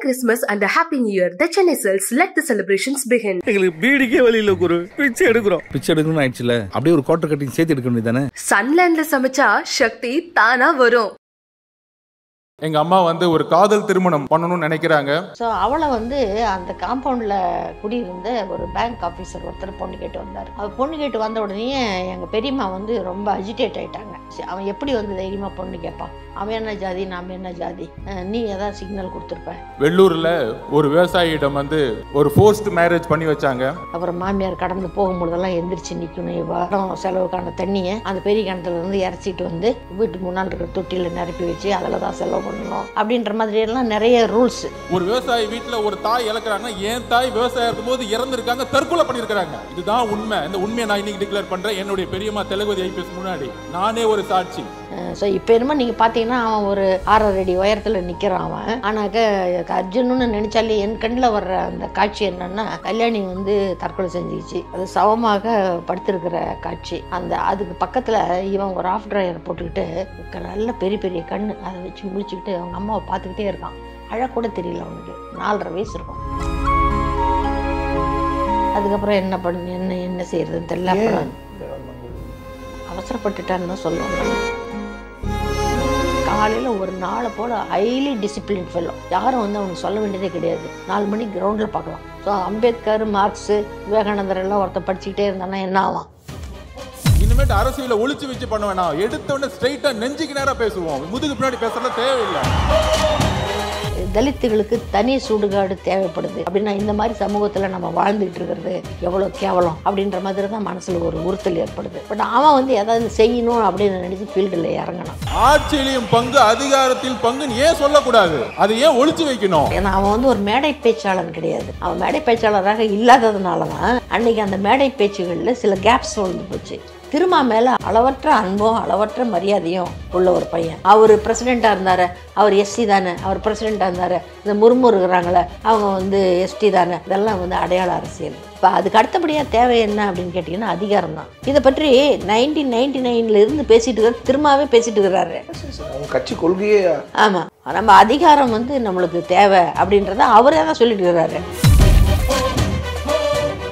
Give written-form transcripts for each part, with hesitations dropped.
Christmas and a Happy New Year. The Chennai Cells, let the celebrations begin. எங்களுக்கு பீடிக்கே வழி இல்ல குரு. பிச்சை எடுக்கணும்னு ஆயிடுச்சுல. அப்படியே ஒரு குவார்டர் கட்டிங் சேர்த்து எடுக்க வேண்டியதானே. Sunlandல சமைச்சா சக்தி தானா வரும். எங்க அம்மா ஒரு காதல் திருமணம் பண்ணணும்னு நினைக்கிறாங்க. ஸோ அவளை அந்த காம்பவுண்டில் குடியிருந்த ஒரு பேங்க் ஆஃபீஸர் ஒருத்தர் பொண்ணு கேட்டு வந்தார். அவர் பொண்ணு கேட்டு வந்த உடனே எங்கள் பெரியம்மா ரொம்ப அஜிடேட் ஆகிட்டாங்க. அவன் எப்படி தைரியமாக பொண்ணு கேட்பான்? அவன் என்ன ஜாதி, நாம் என்ன ஜாதி, நீ ஏதாவது சிக்னல் கொடுத்துருப்ப. வெள்ளூரில் ஒரு விவசாயியிடம் ஒரு ஃபோர்ஸ்ட் மேரேஜ் பண்ணி வச்சாங்க. அப்புறம் மாமியார் கடந்து போகும்போதெல்லாம் எந்திரிச்சு நிற்கணும். வரம் செலவுக்கான தண்ணியை அந்த பெரிய கிணத்துல இறச்சிட்டு வீட்டுக்கு முன்னால் இருக்கிற தொட்டியில் நிரப்பி வச்சு அதில் தான் செலவு பண்ணணும் அப்படின்ற மாதிரி எல்லாம் நிறைய ரூல்ஸ். ஒரு விவசாயி வீட்டில் ஒரு தாய் இழக்கிறாங்கன்னா என் தாய் விவசாயம் இருக்கும்போது இறந்துருக்காங்க, தற்கொலை பண்ணியிருக்காங்க. இதுதான் உண்மை. இந்த உண்மையை நான் இன்னைக்கு டிக்ளேர் பண்றேன். என்னுடைய பெரியம்மா தெலுங்கு ஐபிஎஸ் முன்னாடி நானே ஒரு சாட்சி. ஸோ இப்போ என்னமோ நீங்கள் பார்த்தீங்கன்னா அவன் ஒரு 6.5 அடி உயரத்தில் நிற்கிறான் அவன். ஆனாக்க அர்ஜுன்னு நினைச்சாலே என் கண்ணில் வர்ற அந்த காட்சி என்னன்னா, கல்யாணி தற்கொலை செஞ்சிச்சு. அது சவமாக படுத்திருக்கிற காட்சி. அதுக்கு பக்கத்தில் இவன் ஒரு ஆஃப் ட்ரையர் போட்டுக்கிட்டு நல்ல பெரிய பெரிய கண்ணு அதை வச்சு முழிச்சுக்கிட்டு அவங்க அம்மாவை பார்த்துக்கிட்டே இருக்கான். அழக்கூட தெரியல அவனுக்கு. 4.5 வயசு இருக்கும். அதுக்கப்புறம் என்ன செய்யறதுன்னு தெரியல. அப்புறம் அவசரப்பட்டுட்டான்னு தான் சொல்லுவாங்க. காலையில் ஒரு நாளை போல் ஹைலி டிசிப்ளின் ஃபெல்லோ. யாரும் அவனுக்கு சொல்ல வேண்டியதே கிடையாது. 4 மணிக்கு கிரவுண்டில் பார்க்கலாம். ஸோ அம்பேத்கர், மார்க்ஸு, விவேகானந்தர் எல்லாம் ஒருத்தர் படிச்சுக்கிட்டே இருந்தானா என்ன ஆகும்? இனிமேட்டு அரசியலை ஒளிச்சு வச்சு பண்ண வேணாம். எடுத்தோடனே ஸ்ட்ரைட்டாக நெஞ்சுக்கு நேராக பேசுவோம். முதுகு பின்னாடி பேசுறதுல தேவையில்லை. தலித்துகளுக்கு தனி சுடுகாடு தேவைப்படுது அப்படின்னா இந்த மாதிரி சமூகத்தில் நம்ம வாழ்ந்துகிட்டு இருக்கிறது எவ்வளோ கேவலம் அப்படின்ற மாதிரி தான் மனசில் ஒரு உறுத்தல் ஏற்படுது. பட் அவன் ஏதாவது செய்யணும் அப்படின்னு நினைச்சு ஃபீல்டில் இறங்கணும். ஆட்சியிலையும் பங்கு, அதிகாரத்தில் பங்குன்னு ஏன் சொல்லக்கூடாது? அதை ஏன் ஒளிச்சு வைக்கணும்? ஏன்னா அவன் ஒரு மேடை பேச்சாளர் கிடையாது. அவன் மேடை பேச்சாளராக இல்லாததுனால தான் அன்னைக்கு அந்த மேடை பேச்சுகளில் சில கேப்ஸ் வந்து போச்சு. திருமா மேலே அளவற்ற அன்பும் அளவற்ற மரியாதையும் உள்ள ஒரு பையன். அவர் பிரசிடெண்ட்டாக இருந்தார், அவர் எஸ்சி தானே. அவர் பிரசிடெண்ட்டாக இருந்தார். இந்த முர்முருகிறாங்களே அவங்க எஸ்டி தானே. இதெல்லாம் அடையாள அரசியல். இப்போ அதுக்கு அடுத்தபடியாக தேவை என்ன அப்படின்னு கேட்டிங்கன்னா அதிகாரம் தான். இதை பற்றி 1999 பேசிட்டு திரும்பவே பேசிட்டு இருக்கிறாரு. கட்சி கொள்கையே. ஆமாம், நம்ம அதிகாரம் நம்மளுக்கு தேவை அப்படின்றத அவரே தான் சொல்லிட்டு இருக்கிறாரு.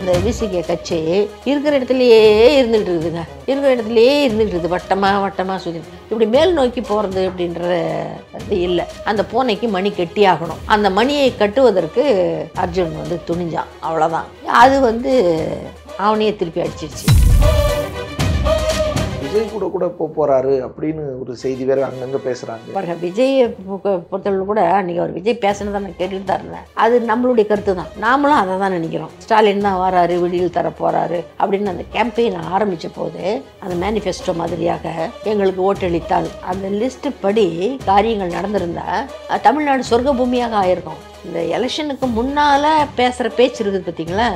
இந்த விசிகே கட்சி இருக்கிற இடத்துலையே இருந்துகிட்டு இருக்குதுங்க. இருக்கிற இடத்துலையே இருந்துகிட்டு இருக்குது. வட்டமாக சுற்றி இப்படி மேல் நோக்கி போகிறது அப்படின்றது இல்லை. அந்த பூனைக்கு மணி கட்டி ஆகணும். அந்த மணியை கட்டுவதற்கு அர்ஜுன் துணிஞ்சான். அவ்வளோதான். அது அவனையே திருப்பி அடிச்சிருச்சு. விஜய் கூட போறாரு அப்படின்னு ஒரு செய்தி வேற அங்கங்க பேசுறாங்க. பாருங்க, விஜயை பொறுத்தவரை கூட அன்றைக்கி அவர் விஜய் பேசினதை நான் கேட்டுட்டு தான் இருந்தேன். அது நம்மளுடைய கருத்து தான். நாமளும் அதை தான் நினைக்கிறோம். ஸ்டாலின் தான் வராரு, விடியல் தர போறாரு அப்படின்னு அந்த கேம்பெயின் ஆரம்பித்த போது அந்த மேனிஃபெஸ்டோ மாதிரியாக எங்களுக்கு ஓட்டளித்தால் அந்த லிஸ்ட் படி காரியங்கள் நடந்திருந்தா தமிழ்நாடு சொர்க்க பூமியாக ஆயிருக்கும். இந்த எலெக்ஷனுக்கு முன்னால் பேசுகிற பேச்சு இருக்குது பார்த்தீங்களா,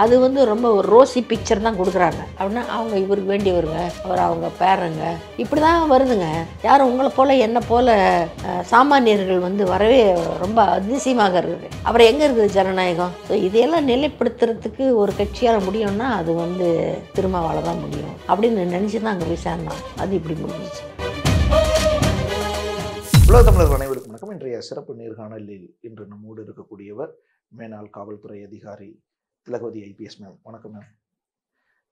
அது ரொம்ப ஒரு ரோசி பிக்சர் தான் கொடுக்குறாங்க. அப்படின்னா அவங்க இவருக்கு வேண்டியவருங்க, அவர் அவங்க பேரங்க, இப்படி தான் வருதுங்க. யாரும் உங்களை போல் என்ன போல் சாமானியர்கள் வரவே ரொம்ப அதிசயமாக இருக்குது. அப்புறம் எங்கே இருக்குது ஜனநாயகம்? ஸோ இதையெல்லாம் நிலைப்படுத்துறதுக்கு ஒரு கட்சியால் முடியும்னா அது திருமாவால் தான் முடியும் அப்படின்னு நினச்சி தான் அங்கே போய் சேர்ந்தான். அது இப்படி முடிஞ்சிச்சு. உலக தமிழர்கள் அனைவருக்கும் வணக்கம். இன்றைய சிறப்பு நேர்காணலில் இன்று நம்மோடு இருக்கக்கூடியவர் மேனாள் காவல்துறை அதிகாரி திலகவதி ஐபிஎஸ் மேம். வணக்கம் மேம்.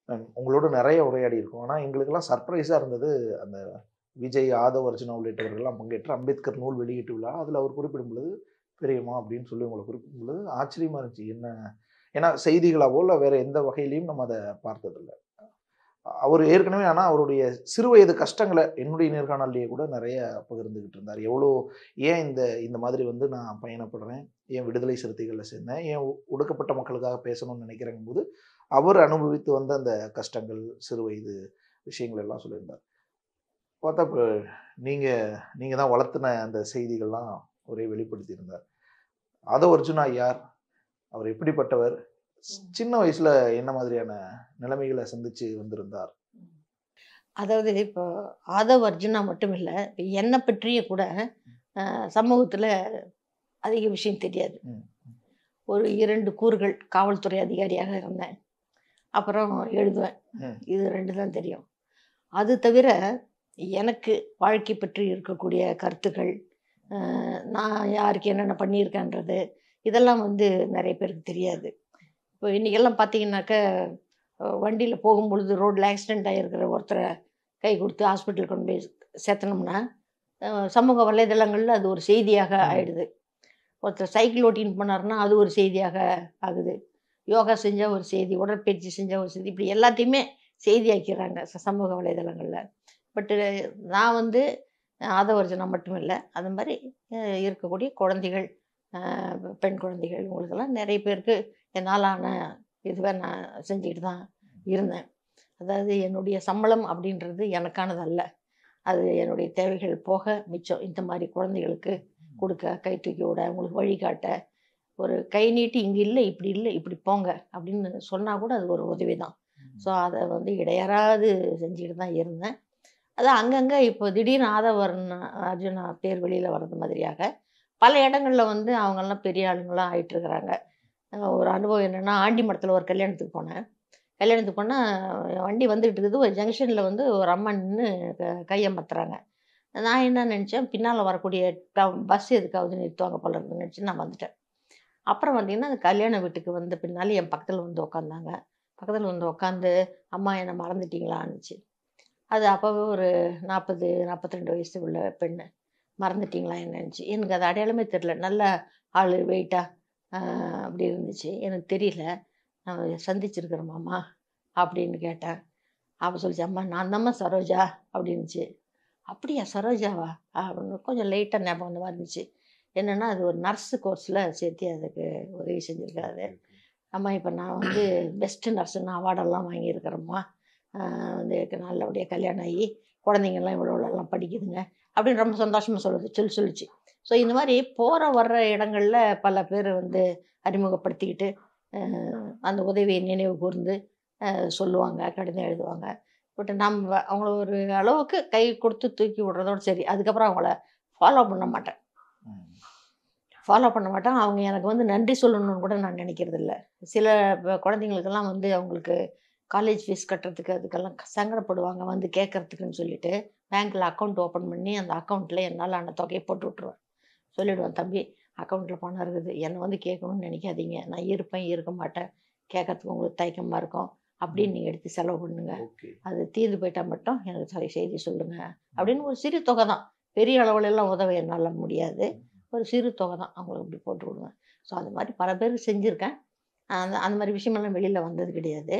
மேம், உங்களோட நிறைய உரையாடி இருக்கும். ஆனால் எங்களுக்கெல்லாம் சர்ப்ரைஸாக இருந்தது அந்த விஜய், ஆதவ் அர்ஜுனா உள்ளிட்டவர்கள்லாம் பங்கேற்ற அம்பேத்கர் நூல் வெளியீட்டு விழா. அதில் அவர் குறிப்பிடும் பொழுது பெரியம்மா அப்படின்னு சொல்லி உங்களை குறிப்பிடும் பொழுது ஆச்சரியமாக இருந்துச்சு. ஏன்னா செய்திகளாவோ இல்லை வேறு எந்த வகையிலையும் நம்ம அதை பார்த்ததில்லை. அவர் ஏற்கனவே ஆனால் அவருடைய சிறு வயது கஷ்டங்களை என்னுடைய நேர்காணல்லையே கூட நிறைய பகிர்ந்துக்கிட்டு இருந்தார். ஏன் இந்த மாதிரி நான் பயணப்படுறேன், ஏன் விடுதலை சிறுத்தைகளில் சேர்ந்தேன், ஏன் ஒடுக்கப்பட்ட மக்களுக்காக பேசணும்னு நினைக்கிறேங்கும் போது அவர் அனுபவித்து வந்த அந்த கஷ்டங்கள், சிறு வயது விஷயங்கள் எல்லாம் சொல்லியிருந்தார். பார்த்தா இப்போ நீங்கள் தான் வளர்த்துன அந்த செய்திகள்லாம் ஒரே வெளிப்படுத்தியிருந்தார். ஆதவ் அர்ஜுனா யார், அவர் எப்படிப்பட்டவர், சின்ன வயசுல என்ன மாதிரியான நிலைமைகளை சந்திச்சு வந்திருந்தார்? அதாவது இப்போ ஆதவ் அர்ஜுனா மட்டும் இல்லை, என்னை பற்றிய கூட சமூகத்தில் அதிக விஷயம் தெரியாது. ஒரு 2 கூறுகள், காவல்துறை அதிகாரியாக இருந்தேன், அப்புறம் எழுதுவேன். இது 2 தான் தெரியும். அது தவிர எனக்கு வாழ்க்கை பற்றி இருக்கக்கூடிய கருத்துக்கள், நான் யாருக்கு என்னென்ன பண்ணியிருக்கேன்றது இதெல்லாம் வந்து நிறைய பேருக்கு தெரியாது. இப்போ இன்றைக்கெல்லாம் பார்த்தீங்கன்னாக்க வண்டியில் போகும்பொழுது ரோட்டில் ஆக்சிடெண்ட் ஆகிருக்கிற ஒருத்தரை கை கொடுத்து ஹாஸ்பிட்டலுக்கு கொண்டு போய் சேர்த்தனோம்னா சமூக வலைதளங்களில் அது ஒரு செய்தியாக ஆயிடுது. ஒருத்தர் சைக்கிள் ஓட்டின்னு போனார்னா அது ஒரு செய்தியாக ஆகுது. யோகா செஞ்சால் ஒரு செய்தி, உடற்பயிற்சி செஞ்சால் ஒரு செய்தி, இப்படி எல்லாத்தையுமே செய்தியாக்கிறாங்க சமூக வலைதளங்களில். பட்டு நான் வந்து ஆதவர்ஜனா மட்டும் இல்லை, அது மாதிரி இருக்கக்கூடிய குழந்தைகள், பெண் குழந்தைகள், உங்களுக்கெல்லாம் நிறைய பேருக்கு என்னாலான இதுவே நான் செஞ்சுக்கிட்டு தான் இருந்தேன். அதாவது என்னுடைய சம்பளம் அப்படின்றது எனக்கானது அல்ல, அது என்னுடைய தேவைகள் போக மிச்சம். இந்த மாதிரி குழந்தைகளுக்கு கொடுக்க, கை தூக்கி விட, உங்களுக்கு வழிகாட்ட, ஒரு கை நீட்டி இங்கே இல்லை இப்படி போங்க அப்படின்னு சொன்னால் கூட அது ஒரு உதவி தான். ஸோ அதை வந்து இடையறாது செஞ்சுக்கிட்டு தான் இருந்தேன். அதான் அங்கங்கே இப்போ திடீர்னு அர்ஜுனா பேர் வெளியில் வர்றது மாதிரியாக பல இடங்களில் வந்து அவங்கெல்லாம் பெரிய ஆளுங்களாம் ஆகிட்டுருக்குறாங்க. ஒரு அனுபவம் என்னென்னா, ஆண்டி மடத்தில் ஒரு கல்யாணத்துக்கு போனால் வண்டி வந்துகிட்டு இருக்குது. ஒரு ஜங்ஷனில் வந்து ஒரு அம்மா நின்று கையமத்துறாங்க. நான் என்ன நினச்சேன், பின்னால் வரக்கூடிய பஸ் எதுக்காவது நிறுத்துவாங்க போல இருக்குன்னு நினச்சி நான் வந்துட்டேன். அப்புறம் பார்த்திங்கன்னா, அந்த கல்யாண வீட்டுக்கு வந்த பின்னாலே என் பக்கத்தில் வந்து உட்காந்தாங்க. பக்கத்தில் வந்து உட்காந்து, அம்மா என்னை மறந்துட்டிங்களான்னுச்சு. அது அப்போவே ஒரு 40-42 வயசு உள்ள பெண்ணு. மறந்துட்டிங்களா என்னன்னுச்சு. எனக்கு அது அடையாளமே தெரில. நல்ல ஆள், வெயிட்டாக அப்படி இருந்துச்சு. எனக்கு தெரியல. நான் சந்திச்சிருக்கிறோமாம்மா அப்படின்னு கேட்டேன். அப்போ சொல்லிச்சு, அம்மா நான் தாம்மா சரோஜா அப்படின்னுச்சு. அப்படியா சரோஜாவா அப்படின்னு கொஞ்சம் லைட்டாக ஞாபகம் அந்த மாதிரி இருந்துச்சு. என்னென்னா, அது ஒரு நர்ஸு கோர்ஸில் சேர்த்து அதுக்கு உதவி செஞ்சுருக்காரு. அம்மா இப்போ நான் வந்து பெஸ்ட்டு நர்ஸுன்னு அவார்டெல்லாம் வாங்கியிருக்கிறேம்மா, வந்து நல்லபடியாக கல்யாணம் ஆகி குழந்தைங்கள்லாம் இவ்வளோலாம் படிக்குதுங்க அப்படின்னு ரொம்ப சந்தோஷமாக சொல்லிச்சு. ஸோ இந்த மாதிரி போகிற வர்ற இடங்களில் பல பேர் வந்து அறிமுகப்படுத்திக்கிட்டு அந்த உதவியை நினைவு கூர்ந்து சொல்லுவாங்க, கடிதம் எழுதுவாங்க. பட் நம்ம அவங்கள ஒரு அளவுக்கு கை கொடுத்து தூக்கி விடுறதோடு சரி. அதுக்கப்புறம் அவங்கள ஃபாலோ பண்ண மாட்டேன். அவங்க எனக்கு வந்து நன்றி சொல்லணும்னு கூட நான் நினைக்கிறது இல்லை. சில குழந்தைங்களுக்கெல்லாம் வந்து அவங்களுக்கு காலேஜ் ஃபீஸ் கட்டுறதுக்கு அதுக்கெல்லாம் சங்கடப்படுவாங்க வந்து கேட்குறதுக்குன்னு சொல்லிட்டு பேங்க்கில் அக்கௌண்ட் ஓப்பன் பண்ணி அந்த அக்கௌண்ட்டில் என்னால் அந்த தொகையை போட்டு விட்ருவேன். சொல்லிவிடுவேன், தம்பி அக்கௌண்ட்டில் பணம் இருக்குது, என்னை வந்து கேட்கணும்னு நினைக்காதீங்க, நான் இருக்க மாட்டேன், கேட்கறதுக்கு உங்களுக்கு தயக்கமாக இருக்கும் அப்படின்னு நீங்கள் எடுத்து செலவு பண்ணுங்க, அது தீர்ந்து போயிட்டால் மட்டும் எனக்கு செய்தி சொல்லுங்கள் அப்படின்னு ஒரு சிறு தொகை தான். பெரிய அளவுலெல்லாம் உதவ என்னால் முடியாது, ஒரு சிறு தொகை தான் அவங்களுக்கு இப்படி போட்டு விடுவேன். ஸோ அது மாதிரி பல பேருக்கு செஞ்சுருக்கேன். அந்த மாதிரி விஷயமெல்லாம் வெளியில் வந்தது கிடையாது.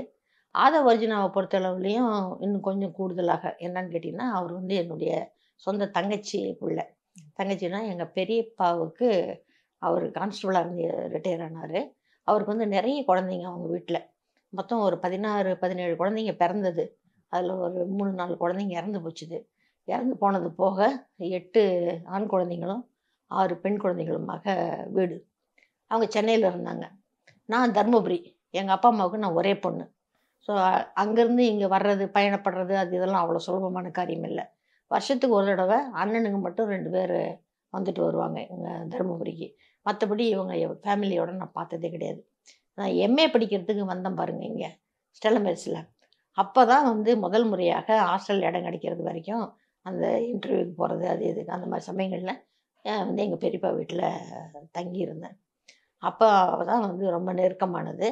ஆதவர்ஜனாவை பொறுத்தளவுலேயும் இன்னும் கொஞ்சம் கூடுதலாக என்னன்னு கேட்டிங்கன்னா, அவர் வந்து என்னுடைய சொந்த தங்கச்சி பிள்ளை. தங்கச்சின்னா எங்கள் பெரியப்பாவுக்கு அவர் கான்ஸ்டபிளாக இருந்து ரிட்டையர் ஆனார். அவருக்கு வந்து நிறைய குழந்தைங்க அவங்க வீட்டில். மொத்தம் ஒரு 16-17 குழந்தைங்க பிறந்தது. அதில் ஒரு 3-4 குழந்தைங்க இறந்து போச்சுது. இறந்து போனது போக 8 ஆண் குழந்தைங்களும் 6 பெண் குழந்தைகளுமாக வீடு. அவங்க சென்னையில் இருந்தாங்க. நான் தருமபுரி. எங்கள் அப்பா அம்மாவுக்கு நான் ஒரே பொண்ணு. ஸோ அங்கேருந்து இங்கே வர்றது, பயணப்படுறது, அது இதெல்லாம் அவ்வளோ சுலபமான காரியம் இல்லை. வருஷத்துக்கு ஒரு தடவை அண்ணனுங்க மட்டும் 2 பேர் வந்துட்டு வருவாங்க எங்கள் தருமபுரிக்கு. மற்றபடி இவங்க ஃபேமிலியோடு நான் பார்த்ததே கிடையாது. நான் எம்ஏ படிக்கிறதுக்கு வந்தேன் பாருங்கள் இங்கே ஸ்டெல்லமேர்ஸில். அப்போ தான் வந்து முதல் முறையாக ஹாஸ்டல் இடம் கிடைக்கிறது வரைக்கும் அந்த இன்டர்வியூக்கு போகிறது அது இதுக்கு அந்த மாதிரி சமயங்களில் வந்து எங்கள் பெரியப்பா வீட்டில் தங்கியிருந்தேன். அப்போ தான் வந்து ரொம்ப நெருக்கமானது.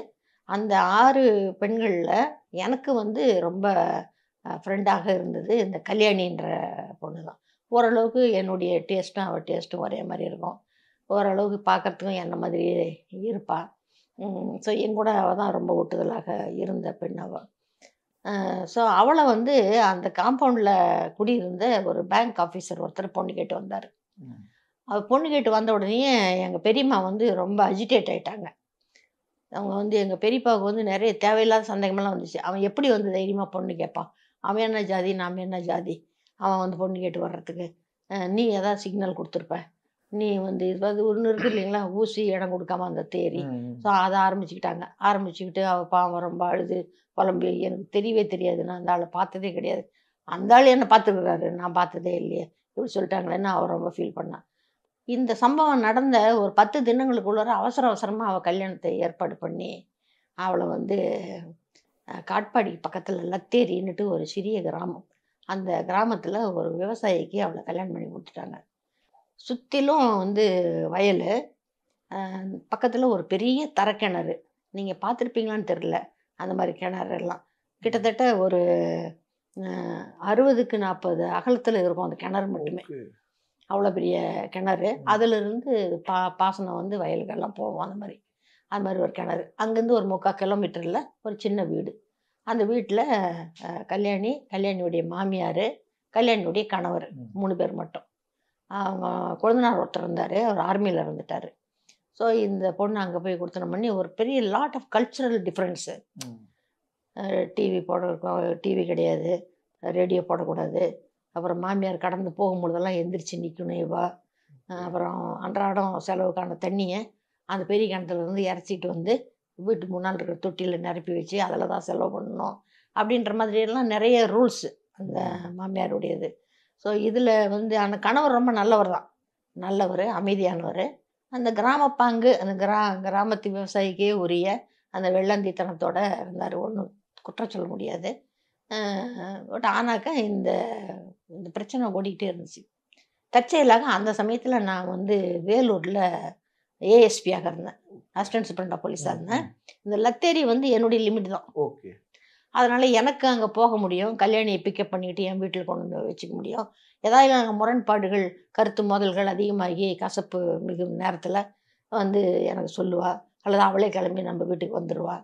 அந்த 6 பெண்களில் எனக்கு வந்து ரொம்ப ஃப்ரெண்டாக இருந்தது இந்த கல்யாணின்ற பொண்ணு தான். ஓரளவுக்கு என்னுடைய டேஸ்ட்டும் அவள் டேஸ்ட்டும் ஒரே மாதிரி இருக்கும். ஓரளவுக்கு பார்க்குறதுக்கும் என்ன மாதிரியே இருப்பாள். ஸோ என் கூட அவள் தான் ரொம்ப ஒட்டுதலாக இருந்த பெண் அவள். ஸோ அவளை வந்து அந்த காம்பவுண்டில் குடியிருந்த ஒரு பேங்க் ஆஃபீஸர் ஒருத்தர் பொண்ணு கேட்டு வந்தார். அவர் பொண்ணு கேட்டு வந்த உடனே எங்கள் பெரியம்மா வந்து ரொம்ப அஜிடேட் ஆகிட்டாங்க. அவங்க வந்து எங்கள் பெரியப்பாவுக்கு வந்து நிறைய தேவையில்லாத சந்தேகமெல்லாம் வந்துச்சு. அவன் எப்படி வந்து தைரியமாக பொண்ணு கேட்பான், அவன் என்ன ஜாதி நாம் என்ன ஜாதி, அவன் வந்து பொண்ணு கேட்டு வர்றதுக்கு நீ எதாவது சிக்னல் கொடுத்துருப்ப, நீ வந்து இது ஒன்று இருக்குது இல்லைங்களா, ஊசி இடம் கொடுக்காம அந்த தேரி. ஸோ அதை ஆரம்பிச்சுக்கிட்டு அவள் பாவம் ரொம்ப அழுது புலம்பி, எனக்கு தெரியவே தெரியாது, நான் அந்த ஆளை பார்த்ததே கிடையாது, அந்த ஆள் என்ன பார்த்துருக்குறாரு, நான் பார்த்ததே இல்லையே, இப்படி சொல்லிட்டாங்களேன்னு அவள் ரொம்ப ஃபீல் பண்ணான். இந்த சம்பவம் நடந்த ஒரு 10 தினங்களுக்குள்ளார அவசரமாக அவள் கல்யாணத்தை ஏற்பாடு பண்ணி அவளை வந்து காட்பாடி பக்கத்தில் லத்தேரின்னுட்டு ஒரு சிறிய கிராமம், அந்த கிராமத்தில் ஒரு விவசாயிக்கு அவளை கல்யாணம் பண்ணி கொடுத்துட்டாங்க. சுற்றிலும் வந்து வயல், பக்கத்தில் ஒரு பெரிய தரக்கிணறு. நீங்கள் பார்த்துருப்பீங்களான்னு தெரில, அந்த மாதிரி கிணறு எல்லாம் கிட்டத்தட்ட ஒரு 60க்கு 40 அகலத்தில் இருக்கும் அந்த கிணறு மட்டுமே. ஓகே. அவ்வளோ பெரிய கிணறு. அதிலிருந்து பாசனம் வந்து வயலுக்கெல்லாம் போகும். அந்த மாதிரி ஒரு கிணறு. அங்கேருந்து ஒரு 3/4 கிலோமீட்டரில் ஒரு சின்ன வீடு. அந்த வீட்டில் கல்யாணியுடைய மாமியார், கல்யாணியுடைய கணவர் 3 பேர் மட்டும். அவங்க கொழுந்தனார் ஒருத்தர் இருந்தார், அவர் ஆர்மியில் இருந்துட்டார். ஸோ இந்த பொண்ணு அங்கே போய் கொடுத்தனம் பண்ணி ஒரு பெரிய lot of cultural difference. TV கிடையாது, ரேடியோ போடக்கூடாது. அப்புறம் மாமியார் கடந்து போகும்பொழுதெல்லாம் எந்திரிச்சு நிற்கணும் இவா. அப்புறம் அன்றாடம் செலவுக்கான தண்ணியை அந்த பெரிய கிணத்துலேருந்து இறச்சிட்டு வந்து வீட்டு முன்னால் இருக்கிற தொட்டியில் நிரப்பி வச்சு அதில் தான் செலவு பண்ணணும் அப்படின்ற மாதிரியெல்லாம் நிறைய ரூல்ஸு அந்த மாமியாருடையது. ஸோ இதில் வந்து அந்த கணவர் ரொம்ப நல்லவர் தான், நல்லவர், அமைதியானவர். அந்த கிராமப்பாங்கு, அந்த கிராமத்து விவசாயிக்கே உரிய அந்த வெள்ளந்தித்தனத்தோடு இருந்தார். ஒன்றும் குற்றம் சொல்ல முடியாது. பட் ஆனாக்கா இந்த பிரச்சனை ஓடிக்கிட்டே இருந்துச்சு. தற்செயலாக அந்த சமயத்தில் நான் வந்து வேலூரில் ஏஎஸ்பியாக இருந்தேன், அசிஸ்டன்ட் சூப்பரண்ட் ஆஃப் போலீஸாக இருந்தேன். இந்த லத்தேரி வந்து என்னுடைய லிமிட் தான். ஓகே. அதனால் எனக்கு அங்கே போக முடியும், கல்யாணியை பிக்கப் பண்ணிக்கிட்டு என் வீட்டில் கொண்டு வந்து வச்சுக்க முடியும். ஏதாவது அங்கே முரண்பாடுகள், கருத்து மோதல்கள் அதிகமாகி கசப்பு மிகும் நேரத்தில் வந்து எனக்கு சொல்லுவா, அல்லது அவளே கிளம்பி நம்ம வீட்டுக்கு வந்துடுவா.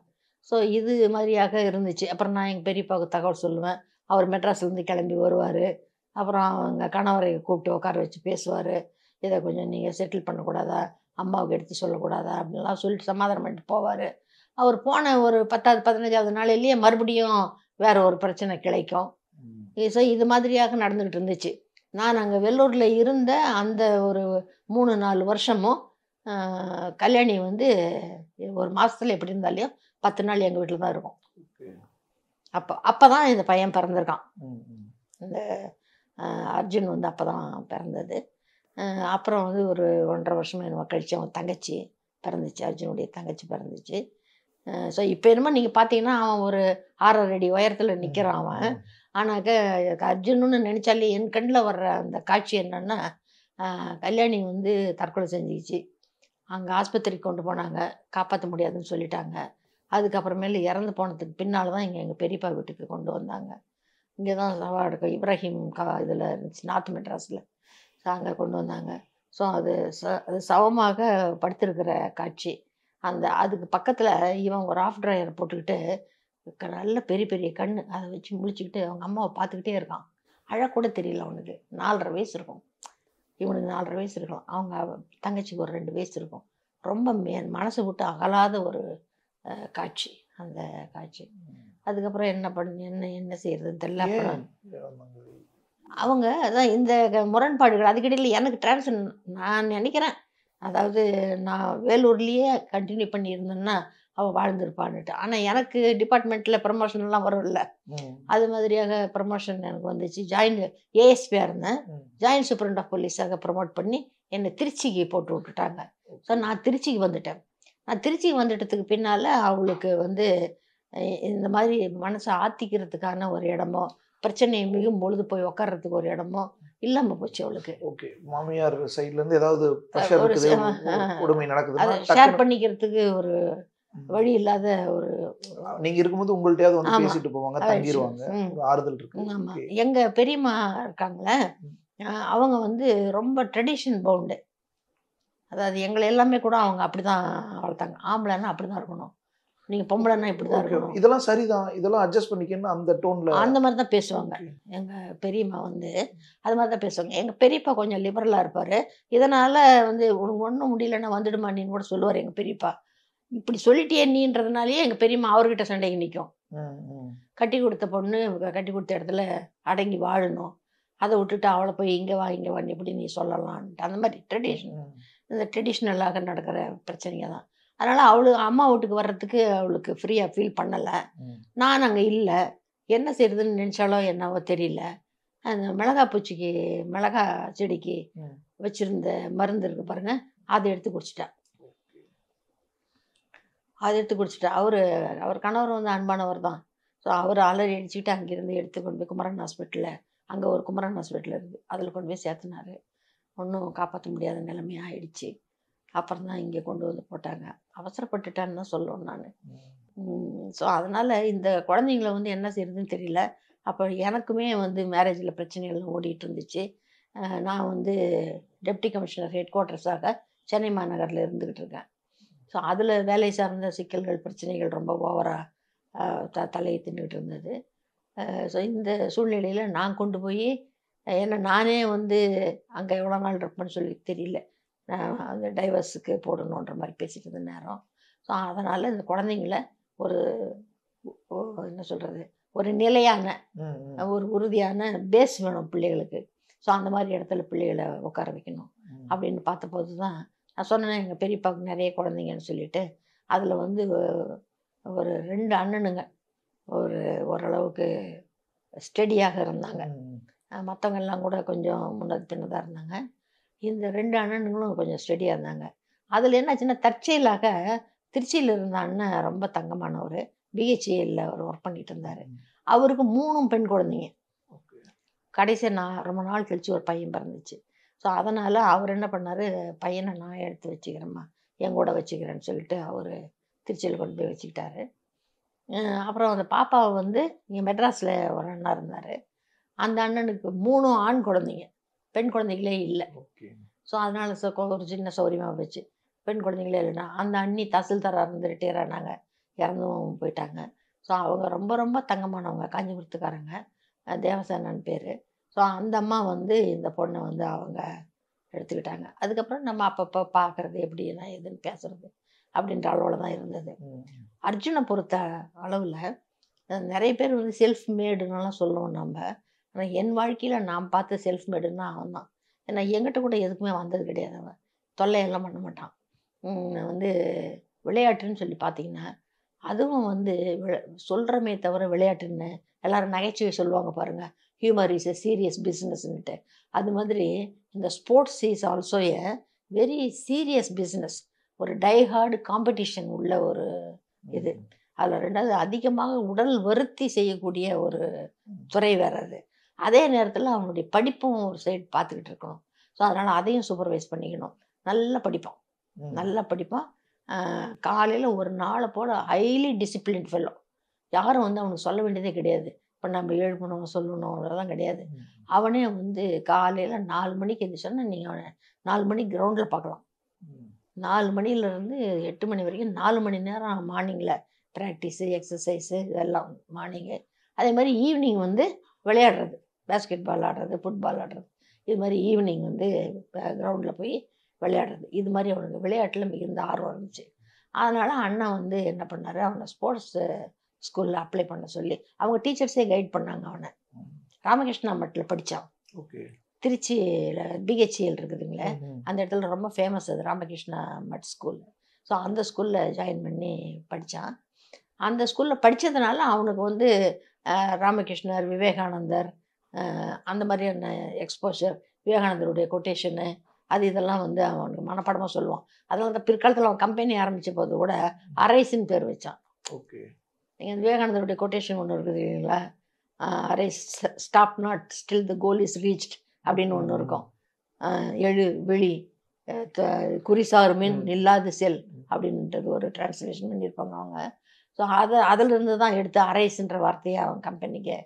ஸோ இது மாதிரியாக இருந்துச்சு. அப்புறம் நான் எங்கள் பெரியப்பாவுக்கு தகவல் சொல்லுவேன், அவர் மெட்ராஸ்லேருந்து கிளம்பி வருவார். அப்புறம் அவங்க கணவரை கூப்பிட்டு உட்கார வச்சு பேசுவார், இதை கொஞ்சம் நீங்கள் செட்டில் பண்ணக்கூடாதா, அம்மாவுக்கு எடுத்து சொல்லக்கூடாதா அப்படின்லாம் சொல்லிட்டு சமாதானம் பண்ணிட்டு போவார். அவர் போன ஒரு 10வது 15வது நாளிலேயே மறுபடியும் வேறு ஒரு பிரச்சனை கிளைக்கும். ஸோ இது மாதிரியாக நடந்துக்கிட்டு இருந்துச்சு. நான் அங்கே வெள்ளூரில் இருந்த அந்த ஒரு 3-4 வருஷமும் கல்யாணி வந்து ஒரு மாதத்தில் எப்படி இருந்தாலையும் 10 நாள் எங்கள் வீட்டில் தான் இருக்கும். அப்போ தான் இந்த பையன் பிறந்திருக்கான். இந்த அர்ஜுன் வந்து அப்போ தான் பிறந்தது. அப்புறம் வந்து ஒரு 1.5 வருஷமாக என்னமோ கழிச்சு அவன் தங்கச்சி பிறந்துச்சு, அர்ஜுனுடைய தங்கச்சி பிறந்துச்சு. ஸோ இப்போ என்னமோ நீங்கள் பார்த்தீங்கன்னா அவன் ஒரு 6.5 அடி உயரத்தில் நிற்கிறான் அவன். ஆனாக்க அர்ஜுனுன்னு நினச்சாலே என் கண்ணில் வர்ற அந்த காட்சி என்னன்னா, கல்யாணி வந்து தற்கொலை செஞ்சிச்சு. அங்கே ஆஸ்பத்திரிக்கு கொண்டு போனாங்க, காப்பாற்ற முடியாதுன்னு சொல்லிட்டாங்க. அதுக்கப்புறமேல இறந்து போனதுக்கு பின்னால் தான் எங்கள் பெரியப்பா வீட்டுக்கு கொண்டு வந்தாங்க. இங்கே தான் சவாடுக்க இப்ராஹிம் இதில் இருந்துச்சு, நார்த் மெட்ராஸில். ஸோ அங்கே கொண்டு வந்தாங்க. ஸோ அது சவமாக படுத்திருக்கிற காட்சி. அதுக்கு பக்கத்தில் இவன் ஒரு ஆஃப் ட்ரையர் போட்டுக்கிட்டு நல்ல பெரிய பெரிய கண் அதை வச்சு முழிச்சுக்கிட்டு அவங்க அம்மாவை பார்த்துக்கிட்டே இருக்கான். அழக்கூட தெரியல அவனுக்கு. 4.5 வயசு இருக்கும், இவனுக்கு 4.5 வயசு இருக்கும். அவங்க தங்கச்சிக்கு ஒரு 2 வயசு இருக்கும். ரொம்ப மனசு விட்டு அகலாத ஒரு காட்சி அந்த காட்சி. அதுக்கப்புறம் என்ன செய்யறதுன்னு தெரியல. அப்புறம் அவங்க அதான் இந்த முரண்பாடுகள் அதுக்கிடையில் எனக்கு நான் நினைக்கிறேன், அதாவது நான் வேலூர்லேயே கண்டினியூ பண்ணியிருந்தேன்னா அவள் வாழ்ந்துருப்பான்னுட்டு. ஆனால் எனக்கு டிபார்ட்மெண்ட்டில் ப்ரமோஷன்லாம் வரும்ல, அது மாதிரியாக ப்ரமோஷன் எனக்கு வந்துச்சு. ஏஎஸ்பியாக இருந்தேன், ஜாயின்ட் சூப்பரண்ட் ஆஃப் போலீஸாக ப்ரமோட் பண்ணி என்னை திருச்சிக்கு போட்டு விட்டுட்டாங்க. ஸோ நான் திருச்சிக்கு வந்துட்டேன். நான் திருச்சிக்கு வந்துட்டதுக்கு பின்னால் அவளுக்கு வந்து இந்த மாதிரி மனசை ஆற்றிக்கிறதுக்கான ஒரு இடமோ, பிரச்சனை மிகும் பொழுது போய் உட்கார்றதுக்கு ஒரு இடமோ இல்லாமல் போச்சு அவளுக்கு. ஓகே. மாமியார் சைட்லேருந்து ஏதாவது கொடுமை நடக்குது, அதை ஷேர் பண்ணிக்கிறதுக்கு ஒரு வழி இல்லாத ஒரு. நீங்க இருக்கும்போது உங்கள்கிட்டயாவது வந்து பேசிட்டு போவாங்க, தங்கிடுவாங்க, ஆறுதல் இருக்கு. ஆமாம். எங்கள் பெரியம்மா இருக்காங்களே, அவங்க வந்து ரொம்ப ட்ரெடிஷன் பவுண்டு. அதாவது எங்களை எல்லாமே கூட அவங்க அப்படி தான் வளர்த்தாங்க. ஆம்பளைன்னா அப்படி தான் இருக்கணும், நீங்கள் பொம்பளைன்னா இப்படி தான் இருக்கணும், இதெல்லாம் சரிதான், இதெல்லாம் அட்ஜஸ்ட் பண்ணிக்கணும், அந்த டோனில் அந்த மாதிரி தான் பேசுவாங்க. எங்கள் பெரியம்மா வந்து அது மாதிரி தான் பேசுவாங்க. எங்கள் பெரியப்பா கொஞ்சம் லிபரலாக இருப்பார். இதனால் வந்து உனக்கு ஒன்றும் முடியலன்னா வந்துடுமா நீன்னு கூட சொல்லுவார் எங்கள் பெரியப்பா. இப்படி சொல்லிட்டே நீன்றதுனாலேயே எங்கள் பெரியம்மா அவர்கிட்ட சண்டைக்கு நிற்கும். கட்டி கொடுத்த பொண்ணு கட்டி கொடுத்த இடத்துல அடங்கி வாழணும், அதை விட்டுட்டு அவளை போய் இங்கே வா எப்படி நீ சொல்லலான்ட்டு அந்த மாதிரி இந்த ட்ரெடிஷ்னலாக நடக்கிற பிரச்சனைங்க தான். அதனால் அவளுக்கு அம்மா வீட்டுக்கு வர்றதுக்கு அவளுக்கு ஃப்ரீயாக ஃபீல் பண்ணலை. நான் அங்கே இல்லை, என்ன செய்யறதுன்னு நினச்சாலோ என்னவோ தெரியல. அந்த மிளகா செடிக்கு வச்சுருந்த மருந்து இருக்கு பாருங்கள், அதை எடுத்து குடிச்சிட்டா. அவர் கணவர் வந்து அன்பானவர் தான். ஸோ அவர் அலறி அடிச்சுக்கிட்டு அங்கேருந்து எடுத்து கொண்டு போய் குமரன் ஹாஸ்பிட்டலில், அங்கே ஒரு குமரன் ஹாஸ்பிட்டல் இருக்குது, அதில் கொண்டு போய் சேர்த்துனாரு. ஒன்றும் காப்பாற்ற முடியாத நிலைமை ஆயிடுச்சு. அப்புறம் தான் இங்கே கொண்டு வந்து போட்டாங்க. அவசரப்பட்டுட்டான்னு தான் சொல்லணும் நான். ஸோ அதனால் இந்த குழந்தைங்கள வந்து என்ன செய்யறதுன்னு தெரியல. அப்போ எனக்குமே வந்து மேரேஜில் பிரச்சனைகள்லாம் ஓடிட்டு இருந்துச்சு. நான் வந்து டெப்டி கமிஷனர் ஹெட் குவார்ட்டர்ஸாக சென்னை மாநகரில் இருந்துக்கிட்டு இருக்கேன். ஸோ அதில் வேலை சார்ந்த சிக்கல்கள் பிரச்சனைகள் ரொம்ப ஓவராக தலையை தின்னுக்கிட்டு இருந்தது. ஸோ இந்த சூழ்நிலையில் நான் கொண்டு போய் ஏன்னா நானே வந்து அங்கே எவ்வளோ நாள் இருப்பேன்னு சொல்லி தெரியல. நான் அந்த டைவர்ஸுக்கு போடணுன்ற மாதிரி பேசிட்டு இருந்த நேரம். ஸோ அதனால் இந்த குழந்தைங்கள ஒரு என்ன சொல்கிறது, ஒரு நிலையான ஒரு உறுதியான பேஸ் வேணும் பிள்ளைகளுக்கு. ஸோ அந்த மாதிரி இடத்துல பிள்ளைகளை உட்கார வைக்கணும் அப்படின்னு பார்த்தபோது தான் நான் சொன்னேன், எங்கள் பெரியப்பாவுக்கு நிறைய குழந்தைங்கன்னு சொல்லிட்டு. அதில் வந்து ஒரு 2 அண்ணனுங்க ஓரளவுக்கு ஸ்டெடியாக இருந்தாங்க. மற்றவங்கெல்லாம் கூட கொஞ்சம் முன்னது பின்னதாக இருந்தாங்க. இந்த 2 அண்ணனுங்களும் கொஞ்சம் ஸ்டெடியாக இருந்தாங்க. அதில் என்னாச்சுன்னா, தற்செயலாக திருச்சியில் இருந்த அண்ணன் ரொம்ப தங்கமானவர், பிஹெச்ஏல அவர் ஒர்க் பண்ணிட்டு இருந்தார். அவருக்கு 3 பெண் குழந்தைங்க. கடைசியாக நான் ரொம்ப நாள் கழித்து ஒரு பையன் பிறந்துச்சு. ஸோ அதனால் அவர் என்ன பண்ணார், பையனை நான் எடுத்து வச்சுக்கிறேம்மா, என் கூட வச்சுக்கிறேன்னு சொல்லிட்டு அவர் திருச்சியில் கொண்டு போய் வச்சுக்கிட்டாரு. அப்புறம் அந்த பாப்பாவை வந்து இங்கே மெட்ராஸில் ஒரு அண்ணா இருந்தார். அந்த அண்ணனுக்கு 3 ஆண் குழந்தைங்க, பெண் குழந்தைகளே இல்லை. ஸோ அதனால் ஒரு சின்ன சௌரியமாக போச்சு. பெண் குழந்தைங்களே இல்லைன்னா அந்த அண்ணி தாசில்தாராக இருந்து ரிட்டையர் ஆனாங்க, இறந்தும் போயிட்டாங்க. ஸோ அவங்க ரொம்ப ரொம்ப தங்கமானவங்க, காஞ்சிபுரத்துக்காரங்க, தேவசேனன் பேர். ஸோ அந்த அம்மா வந்து இந்த பொண்ணை வந்து அவங்க எடுத்துக்கிட்டாங்க. அதுக்கப்புறம் நம்ம அப்பப்போ பார்க்குறது எப்படி என்ன ஏதுன்னு பேசுறது அப்படின்ற அளவில் தான் இருந்தது. அர்ஜுனை பொறுத்த அளவில் நிறைய பேர் வந்து செல்ஃப் மேடுன்னெலாம் சொல்லுவோம் நம்ம. ஆனால் என் வாழ்க்கையில் நான் பார்த்து செல்ஃப் மேடுன்னா அவன் தான். ஏன்னா என்கிட்ட கூட எதுக்குமே வந்தது கிடையாது. அவன் தொல்லையெல்லாம் பண்ண மாட்டான். வந்து விளையாட்டுன்னு சொல்லி பார்த்தீங்கன்னா, அதுவும் வந்து சொல்கிறமே தவிர விளையாட்டுன்னு எல்லோரும் நகைச்சுவை சொல்லுவாங்க பாருங்கள், ஹியூமர் இஸ் எ சீரியஸ் பிஸ்னஸ்ன்னுட்டு. அது மாதிரி இந்த sports is also a very serious business. ஒரு டைஹார்டு காம்படிஷன் உள்ள ஒரு இது. அதில் 2வது அதிகமாக உடல் வருத்தி செய்யக்கூடிய ஒரு துறை வேறு அது. அதே நேரத்தில் அவனுடைய படிப்பும் ஒரு சைடு பார்த்துக்கிட்டு இருக்கணும். ஸோ அதனால் அதையும் சூப்பர்வைஸ் பண்ணிக்கணும். நல்லா படிப்பான். காலையில் ஒரு நாளை போல ஹைலி டிசிப்ளின் ஃபெல்லோ. யாரும் வந்து அவனுக்கு சொல்ல வேண்டியதே கிடையாது. இப்போ நம்ம எழுப்பணும் சொல்லணும் அதெல்லாம் கிடையாது. அவனே வந்து காலையில் 4 மணிக்கு எழுந்திரிச்சோன்னா நீங்கள் அவனை 4 மணிக்கு கிரவுண்டில் பார்க்கலாம். 4 மணிலேருந்து 8 மணி வரைக்கும் 4 மணி நேரம் மார்னிங்கில் ப்ராக்டிஸு, எக்ஸசைஸு இதெல்லாம் மார்னிங்கு. அதே மாதிரி ஈவினிங் வந்து விளையாடுறது, பேஸ்கெட் பால் ஆடுறது, ஃபுட்பால் ஆடுறது. இது மாதிரி ஈவினிங் வந்து கிரவுண்டில் போய் விளையாடுறது. இது மாதிரி அவனுக்கு விளையாட்டில் மிகுந்த ஆர்வம் இருந்துச்சு. அதனால் அண்ணன் வந்து என்ன பண்ணார், அவனை ஸ்போர்ட்ஸு ஸ்கூலில் அப்ளை பண்ண சொல்லி அவங்க டீச்சர்ஸே கைட் பண்ணாங்க. அவனை ராமகிருஷ்ணா மட்டில் படித்தான். திருச்சியில் பிஹெச்ஏல் இருக்குதுங்களே, அந்த இடத்துல ரொம்ப ஃபேமஸ் அது ராமகிருஷ்ணா மட் ஸ்கூல். ஸோ அந்த ஸ்கூலில் ஜாயின் பண்ணி படித்தான். அந்த ஸ்கூலில் படித்ததுனால அவனுக்கு வந்து ராமகிருஷ்ணர், விவேகானந்தர் அந்த மாதிரியான எக்ஸ்போஷர், விவேகானந்தருடைய கொட்டேஷனு இதெல்லாம் வந்து அவனுக்கு மனப்பாடமாக சொல்லுவான். அதனால தான் பிற்காலத்தில் அவன் கம்பெனி ஆரம்பித்த போது கூட அரைஸ்ன்னு பேர் வச்சான். நீங்கள் விவேகானந்தருடைய கொட்டேஷன் ஒன்று இருக்குது இல்லைங்களா, arise stop not still the goal is reached அப்படின்னு ஒன்று இருக்கும். எழு விழி குறிசாறு மீன் நில்லாது செல் அப்படின்றது ஒரு டிரான்ஸ்லேஷன் பண்ணியிருப்பாங்க அவங்க. ஸோ அதிலிருந்து தான் எடுத்து அரைஸ்ன்ற வார்த்தையை அவன் கம்பெனிக்கு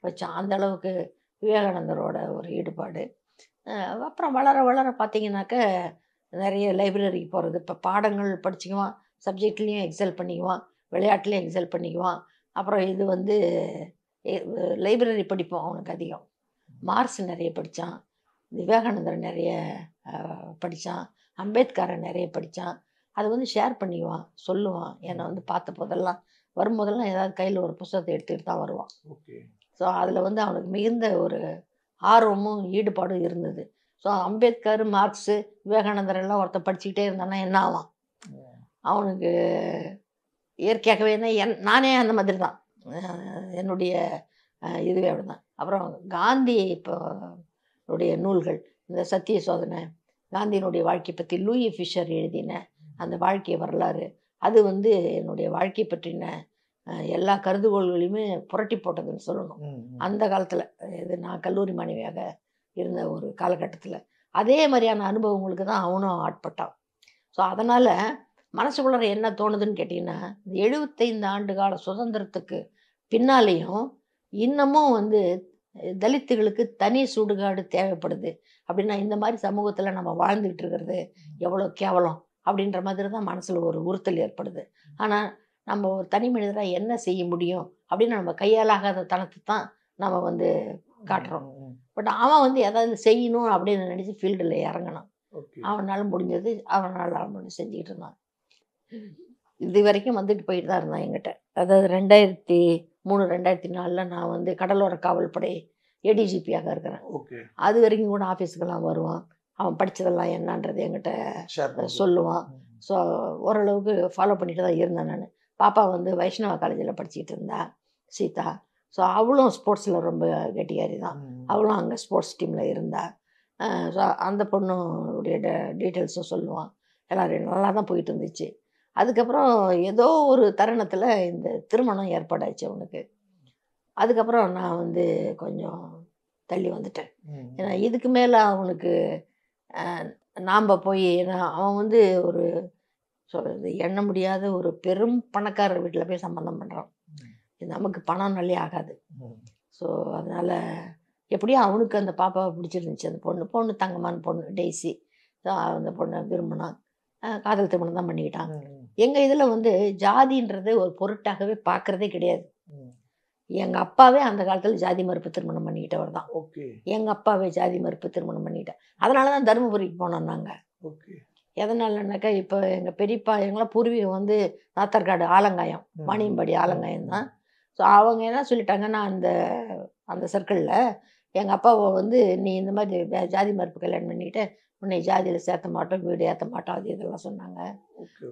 வச்சான். அந்த அளவுக்கு விவேகானந்தரோட ஒரு ஈடுபாடு. அப்புறம் வளர வளர பார்த்தீங்கன்னாக்க நிறைய லைப்ரரிக்கு போகிறது. இப்போ பாடங்கள் படிச்சுக்குவான், சப்ஜெக்ட்லேயும் எக்ஸல் பண்ணிக்குவான், விளையாட்டுலேயும் எக்ஸல் பண்ணிக்குவான். அப்புறம் இது வந்து லைப்ரரி படிப்போம் அவனுக்கு அதிகம். மார்க்ஸ் நிறைய படித்தான், விவேகானந்தர் நிறைய படித்தான், அம்பேத்கரை நிறைய படித்தான். அதை வந்து ஷேர் பண்ணிக்குவான், சொல்லுவான். என்னை வந்து பார்த்த போதெல்லாம் வரும்போதெல்லாம் ஏதாவது கையில் ஒரு புத்தகத்தை எடுத்துகிட்டு தான் வருவான். ஸோ அதில் வந்து அவனுக்கு மிகுந்த ஒரு ஆர்வமும் ஈடுபாடும் இருந்தது. ஸோ அம்பேத்கர், மார்க்ஸு, விவேகானந்தர் எல்லாம் ஒருத்தர் படிச்சுக்கிட்டே இருந்தானா என்ன ஆவான் அவனுக்கு இயற்கையாகவே. நானே அந்த மாதிரி தான், என்னுடைய இதுவே அப்படி தான். அப்புறம் காந்தி இப்போ நூல்கள், இந்த சத்திய சோதனை, காந்தியினுடைய வாழ்க்கை பற்றி லூயி ஃபிஷர் எழுதின அந்த வாழ்க்கை வரலாறு, அது வந்து என்னுடைய வாழ்க்கை பற்றின எல்லா கருதுகோள்களையுமே புரட்டி போட்டதுன்னு சொல்லணும். அந்த காலத்தில் இது நான் கல்லூரி மாணவியாக இருந்த ஒரு காலகட்டத்தில் அதே மாதிரியான அனுபவங்களுக்கு தான் அவனும் ஆட்பட்டான். ஸோ அதனால் மனசுக்குள்ளே என்ன தோணுதுன்னு கேட்டிங்கன்னா, 75 ஆண்டு கால சுதந்திரத்துக்கு பின்னாலேயும் இன்னமும் வந்து தலித்துகளுக்கு தனி சுடுகாடு தேவைப்படுது அப்படின்னா, இந்த மாதிரி சமூகத்தில் நம்ம வாழ்ந்துக்கிட்டு இருக்கிறது எவ்வளோ கேவலம் அப்படின்ற மாதிரி தான் மனசில் ஒரு உறுத்தல் ஏற்படுது. ஆனால் நம்ம ஒரு தனி மனிதராக என்ன செய்ய முடியும் அப்படின்னு நம்ம கையாலாகாத தனத்தை தான் நம்ம வந்து காட்டுறோம். பட் அவன் வந்து எதாவது செய்யணும் அப்படின்னு நினச்சி ஃபீல்டில் இறங்கணும். அவனால் முடிஞ்சது அவனால் செஞ்சுக்கிட்டு இருந்தான். இது வரைக்கும் வந்துட்டு போயிட்டு தான் இருந்தான் என்கிட்ட. அதாவது 2003 2004 நான் வந்து கடலோர காவல்படை ஏடிஜிபியாக இருக்கிறேன். அது வரைக்கும் கூட ஆஃபீஸுக்கெல்லாம் வருவான். அவன் படித்ததெல்லாம் என்னன்றது என்கிட்ட சொல்லுவான். ஸோ ஓரளவுக்கு ஃபாலோ பண்ணிட்டு தான் இருந்தேன் நான். பாப்பா வந்து வைஷ்ணவா காலேஜில் படிச்சுக்கிட்டு இருந்தா சீதா. ஸோ அவளும் ஸ்போர்ட்ஸில் ரொம்ப கெட்டிக்காரி தான். அவளும் அங்கே ஸ்போர்ட்ஸ் டீமில் இருந்தா. ஸோ அந்த பொண்ணுடைய டீட்டெயில்ஸும் சொல்லுவான். எல்லோரும் நல்லா தான் போயிட்டு இருந்துச்சு. அதுக்கப்புறம் ஏதோ ஒரு தருணத்தில் இந்த திருமணம் ஏற்பாடாச்சு அவனுக்கு. அதுக்கப்புறம் நான் வந்து கொஞ்சம் தள்ளி வந்துட்டேன். ஏன்னா இதுக்கு மேலே அவனுக்கு நாம் போய் அவன் வந்து ஒரு சொல்கிறது எண்ண முடியாத ஒரு பெரும் பணக்காரர் வீட்டில் போய் சம்மந்தம் பண்ணுறான். இது நமக்கு பணம் நல்லே ஆகாது. ஸோ அதனால் எப்படியோ அவனுக்கு அந்த பாப்பாவை பிடிச்சிருந்துச்சு. அந்த பொண்ணு தங்கமான பொண்ணு டெய்ஸி. ஸோ அந்த பொண்ணை விரும்பினான். காதல் திருமணம் தான் பண்ணிக்கிட்டான். எங்கள் இதில் வந்து ஜாதின்றது ஒரு பொருட்டாகவே பார்க்குறதே கிடையாது. எங்கள் அப்பாவே அந்த காலத்தில் ஜாதி மறுப்பு திருமணம் பண்ணிக்கிட்டவர் தான். எங்கள் அப்பாவே ஜாதி மறுப்பு திருமணம் பண்ணிக்கிட்டேன். அதனால தான் தருமபுரிக்கு போனோம் நாங்கள். எதனாலனாக்கா இப்போ எங்கள் பெரியப்பா எங்களாம் பூர்வீகம் வந்து நாத்தர்காடு ஆலங்காயம், வாணியம்பாடி ஆலங்காயம் தான். ஸோ அவங்க என்ன சொல்லிட்டாங்கன்னா அந்த சர்க்கிளில் எங்கள் அப்பாவை வந்து நீ இந்த மாதிரி ஜாதி மறுப்பு கல்யாணம் பண்ணிக்கிட்டு உன்னை ஜாதியில் சேர்த்த மாட்டோம், வீடு ஏற்ற மாட்டோம், அது இதெல்லாம் சொன்னாங்க.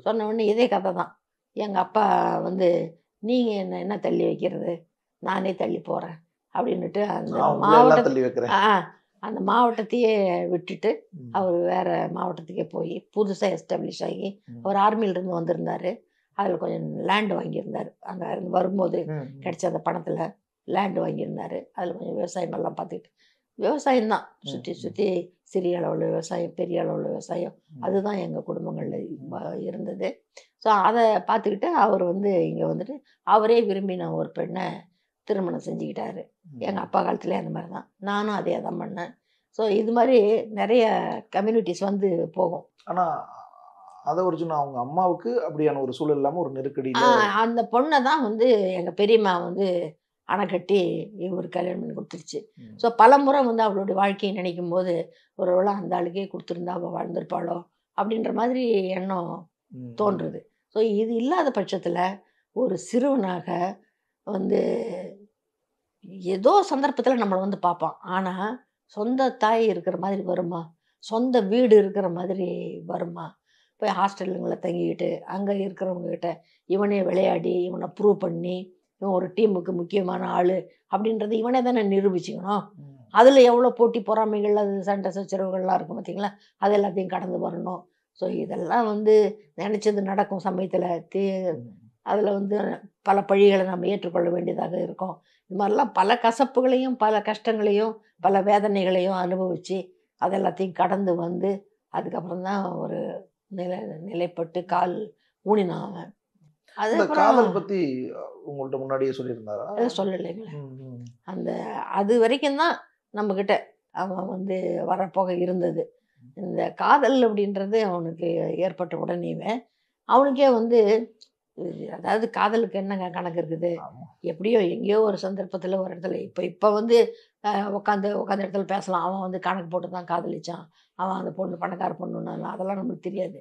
சொன்ன உடனே இதே கதை தான். எங்கள் அப்பா வந்து நீங்கள் என்ன தள்ளி வைக்கிறது, நானே தள்ளி போகிறேன் அப்படின்னுட்டு அந்த மாவட்டத்தையே விட்டுட்டு அவர் வேறு மாவட்டத்துக்கே போய் புதுசாக எஸ்டாப்ளிஷ் ஆகி அவர் ஆர்மியிலிருந்து வந்திருந்தார். அதில் கொஞ்சம் லேண்டு வாங்கியிருந்தார். அங்கே வரும்போது கிடைச்ச அந்த பணத்தில் லேண்டு வாங்கியிருந்தார். அதில் கொஞ்சம் விவசாயமெல்லாம் பார்த்துக்கிட்டு விவசாயம்தான் சுற்றி சிறிய அளவில் விவசாயம், பெரிய அளவில் விவசாயம், அதுதான் எங்கள் குடும்பங்களில் இருந்தது. ஸோ அதை பார்த்துக்கிட்டு அவர் வந்து இங்கே வந்துட்டு அவரே விரும்பின ஒரு பெண்ணை திருமணம் செஞ்சுக்கிட்டாரு. எங்கள் அப்பா காலத்துலேயே அந்த மாதிரி தான். நானும் அதே தான் பண்ணேன். ஸோ இது மாதிரி நிறைய கம்யூனிட்டிஸ் வந்து போகும். ஆனால் அதை ஒரு சொன்ன அவங்க அம்மாவுக்கு அப்படியான ஒரு சூழல் இல்லாமல் ஒரு நெருக்கடி. அந்த பொண்ணை தான் வந்து எங்கள் பெரியம்மா வந்து அணை கட்டி இவர் கல்யாணம் பண்ணி கொடுத்துருச்சு. ஸோ பல முறை வந்து அவளுடைய வாழ்க்கையை நினைக்கும் போது ஒரு வேளை அந்த ஆளுக்கே கொடுத்துருந்தா அவள் வாழ்ந்திருப்பாளோ அப்படின்ற மாதிரி எண்ணம் தோன்றுது. ஸோ இது இல்லாத பட்சத்தில் ஒரு சிறுவனாக வந்து ஏதோ சந்தர்ப்பத்தில் நம்மளை வந்து பார்ப்பான். ஆனால் சொந்த தாய் இருக்கிற மாதிரி வருமா, சொந்த வீடு இருக்கிற மாதிரி வருமா? போய் ஹாஸ்டலுங்களை தங்கிக்கிட்டு அங்கே இருக்கிறவங்கக்கிட்ட இவனே விளையாடி இவனை ப்ரூவ் பண்ணி இவன் ஒரு டீமுக்கு முக்கியமான ஆள் அப்படின்றது இவனே தானே நிரூபிச்சுக்கணும். அதில் எவ்வளோ போட்டி பொறாமைகள், அது சண்டை சச்சரவுகள்லாம் இருக்கும் பார்த்தீங்களா, அது எல்லாத்தையும் கடந்து வரணும். ஸோ இதெல்லாம் வந்து நினச்சது நடக்கும் சமயத்தில் அதில் வந்து பல பழிகளை நம்ம ஏற்றுக்கொள்ள வேண்டியதாக இருக்கும். இது மாதிரிலாம் பல கசப்புகளையும் பல கஷ்டங்களையும் பல வேதனைகளையும் அனுபவித்து அதெல்லாத்தையும் கடந்து வந்து அதுக்கப்புறம் தான் ஒரு நிலைப்பட்டு கால் ஊனினான் அவன். அது காதல் பற்றி உங்கள்கிட்ட முன்னாடியே சொல்லியிருந்தாரா? சொல்லலைங்களே. அது வரைக்கும் தான் நம்மக்கிட்ட அவன் வந்து வரப்போக இருந்தது. இந்த காதல் அப்படின்றது அவனுக்கு ஏற்பட்ட உடனேவே அவனுக்கே வந்து அதாவது காதலுக்கு என்னங்க கணக்கு இருக்குது, எப்படியோ எங்கேயோ ஒரு சந்தர்ப்பத்தில் ஒரு இடத்துல இப்போ வந்து உட்காந்து இடத்துல பேசலாம். அவன் வந்து கணக்கு போட்டு தான் காதலிச்சான், அவன் அந்த பொண்ணு பணக்கார பொண்ணுன்னு அதெல்லாம் நம்மளுக்கு தெரியாது.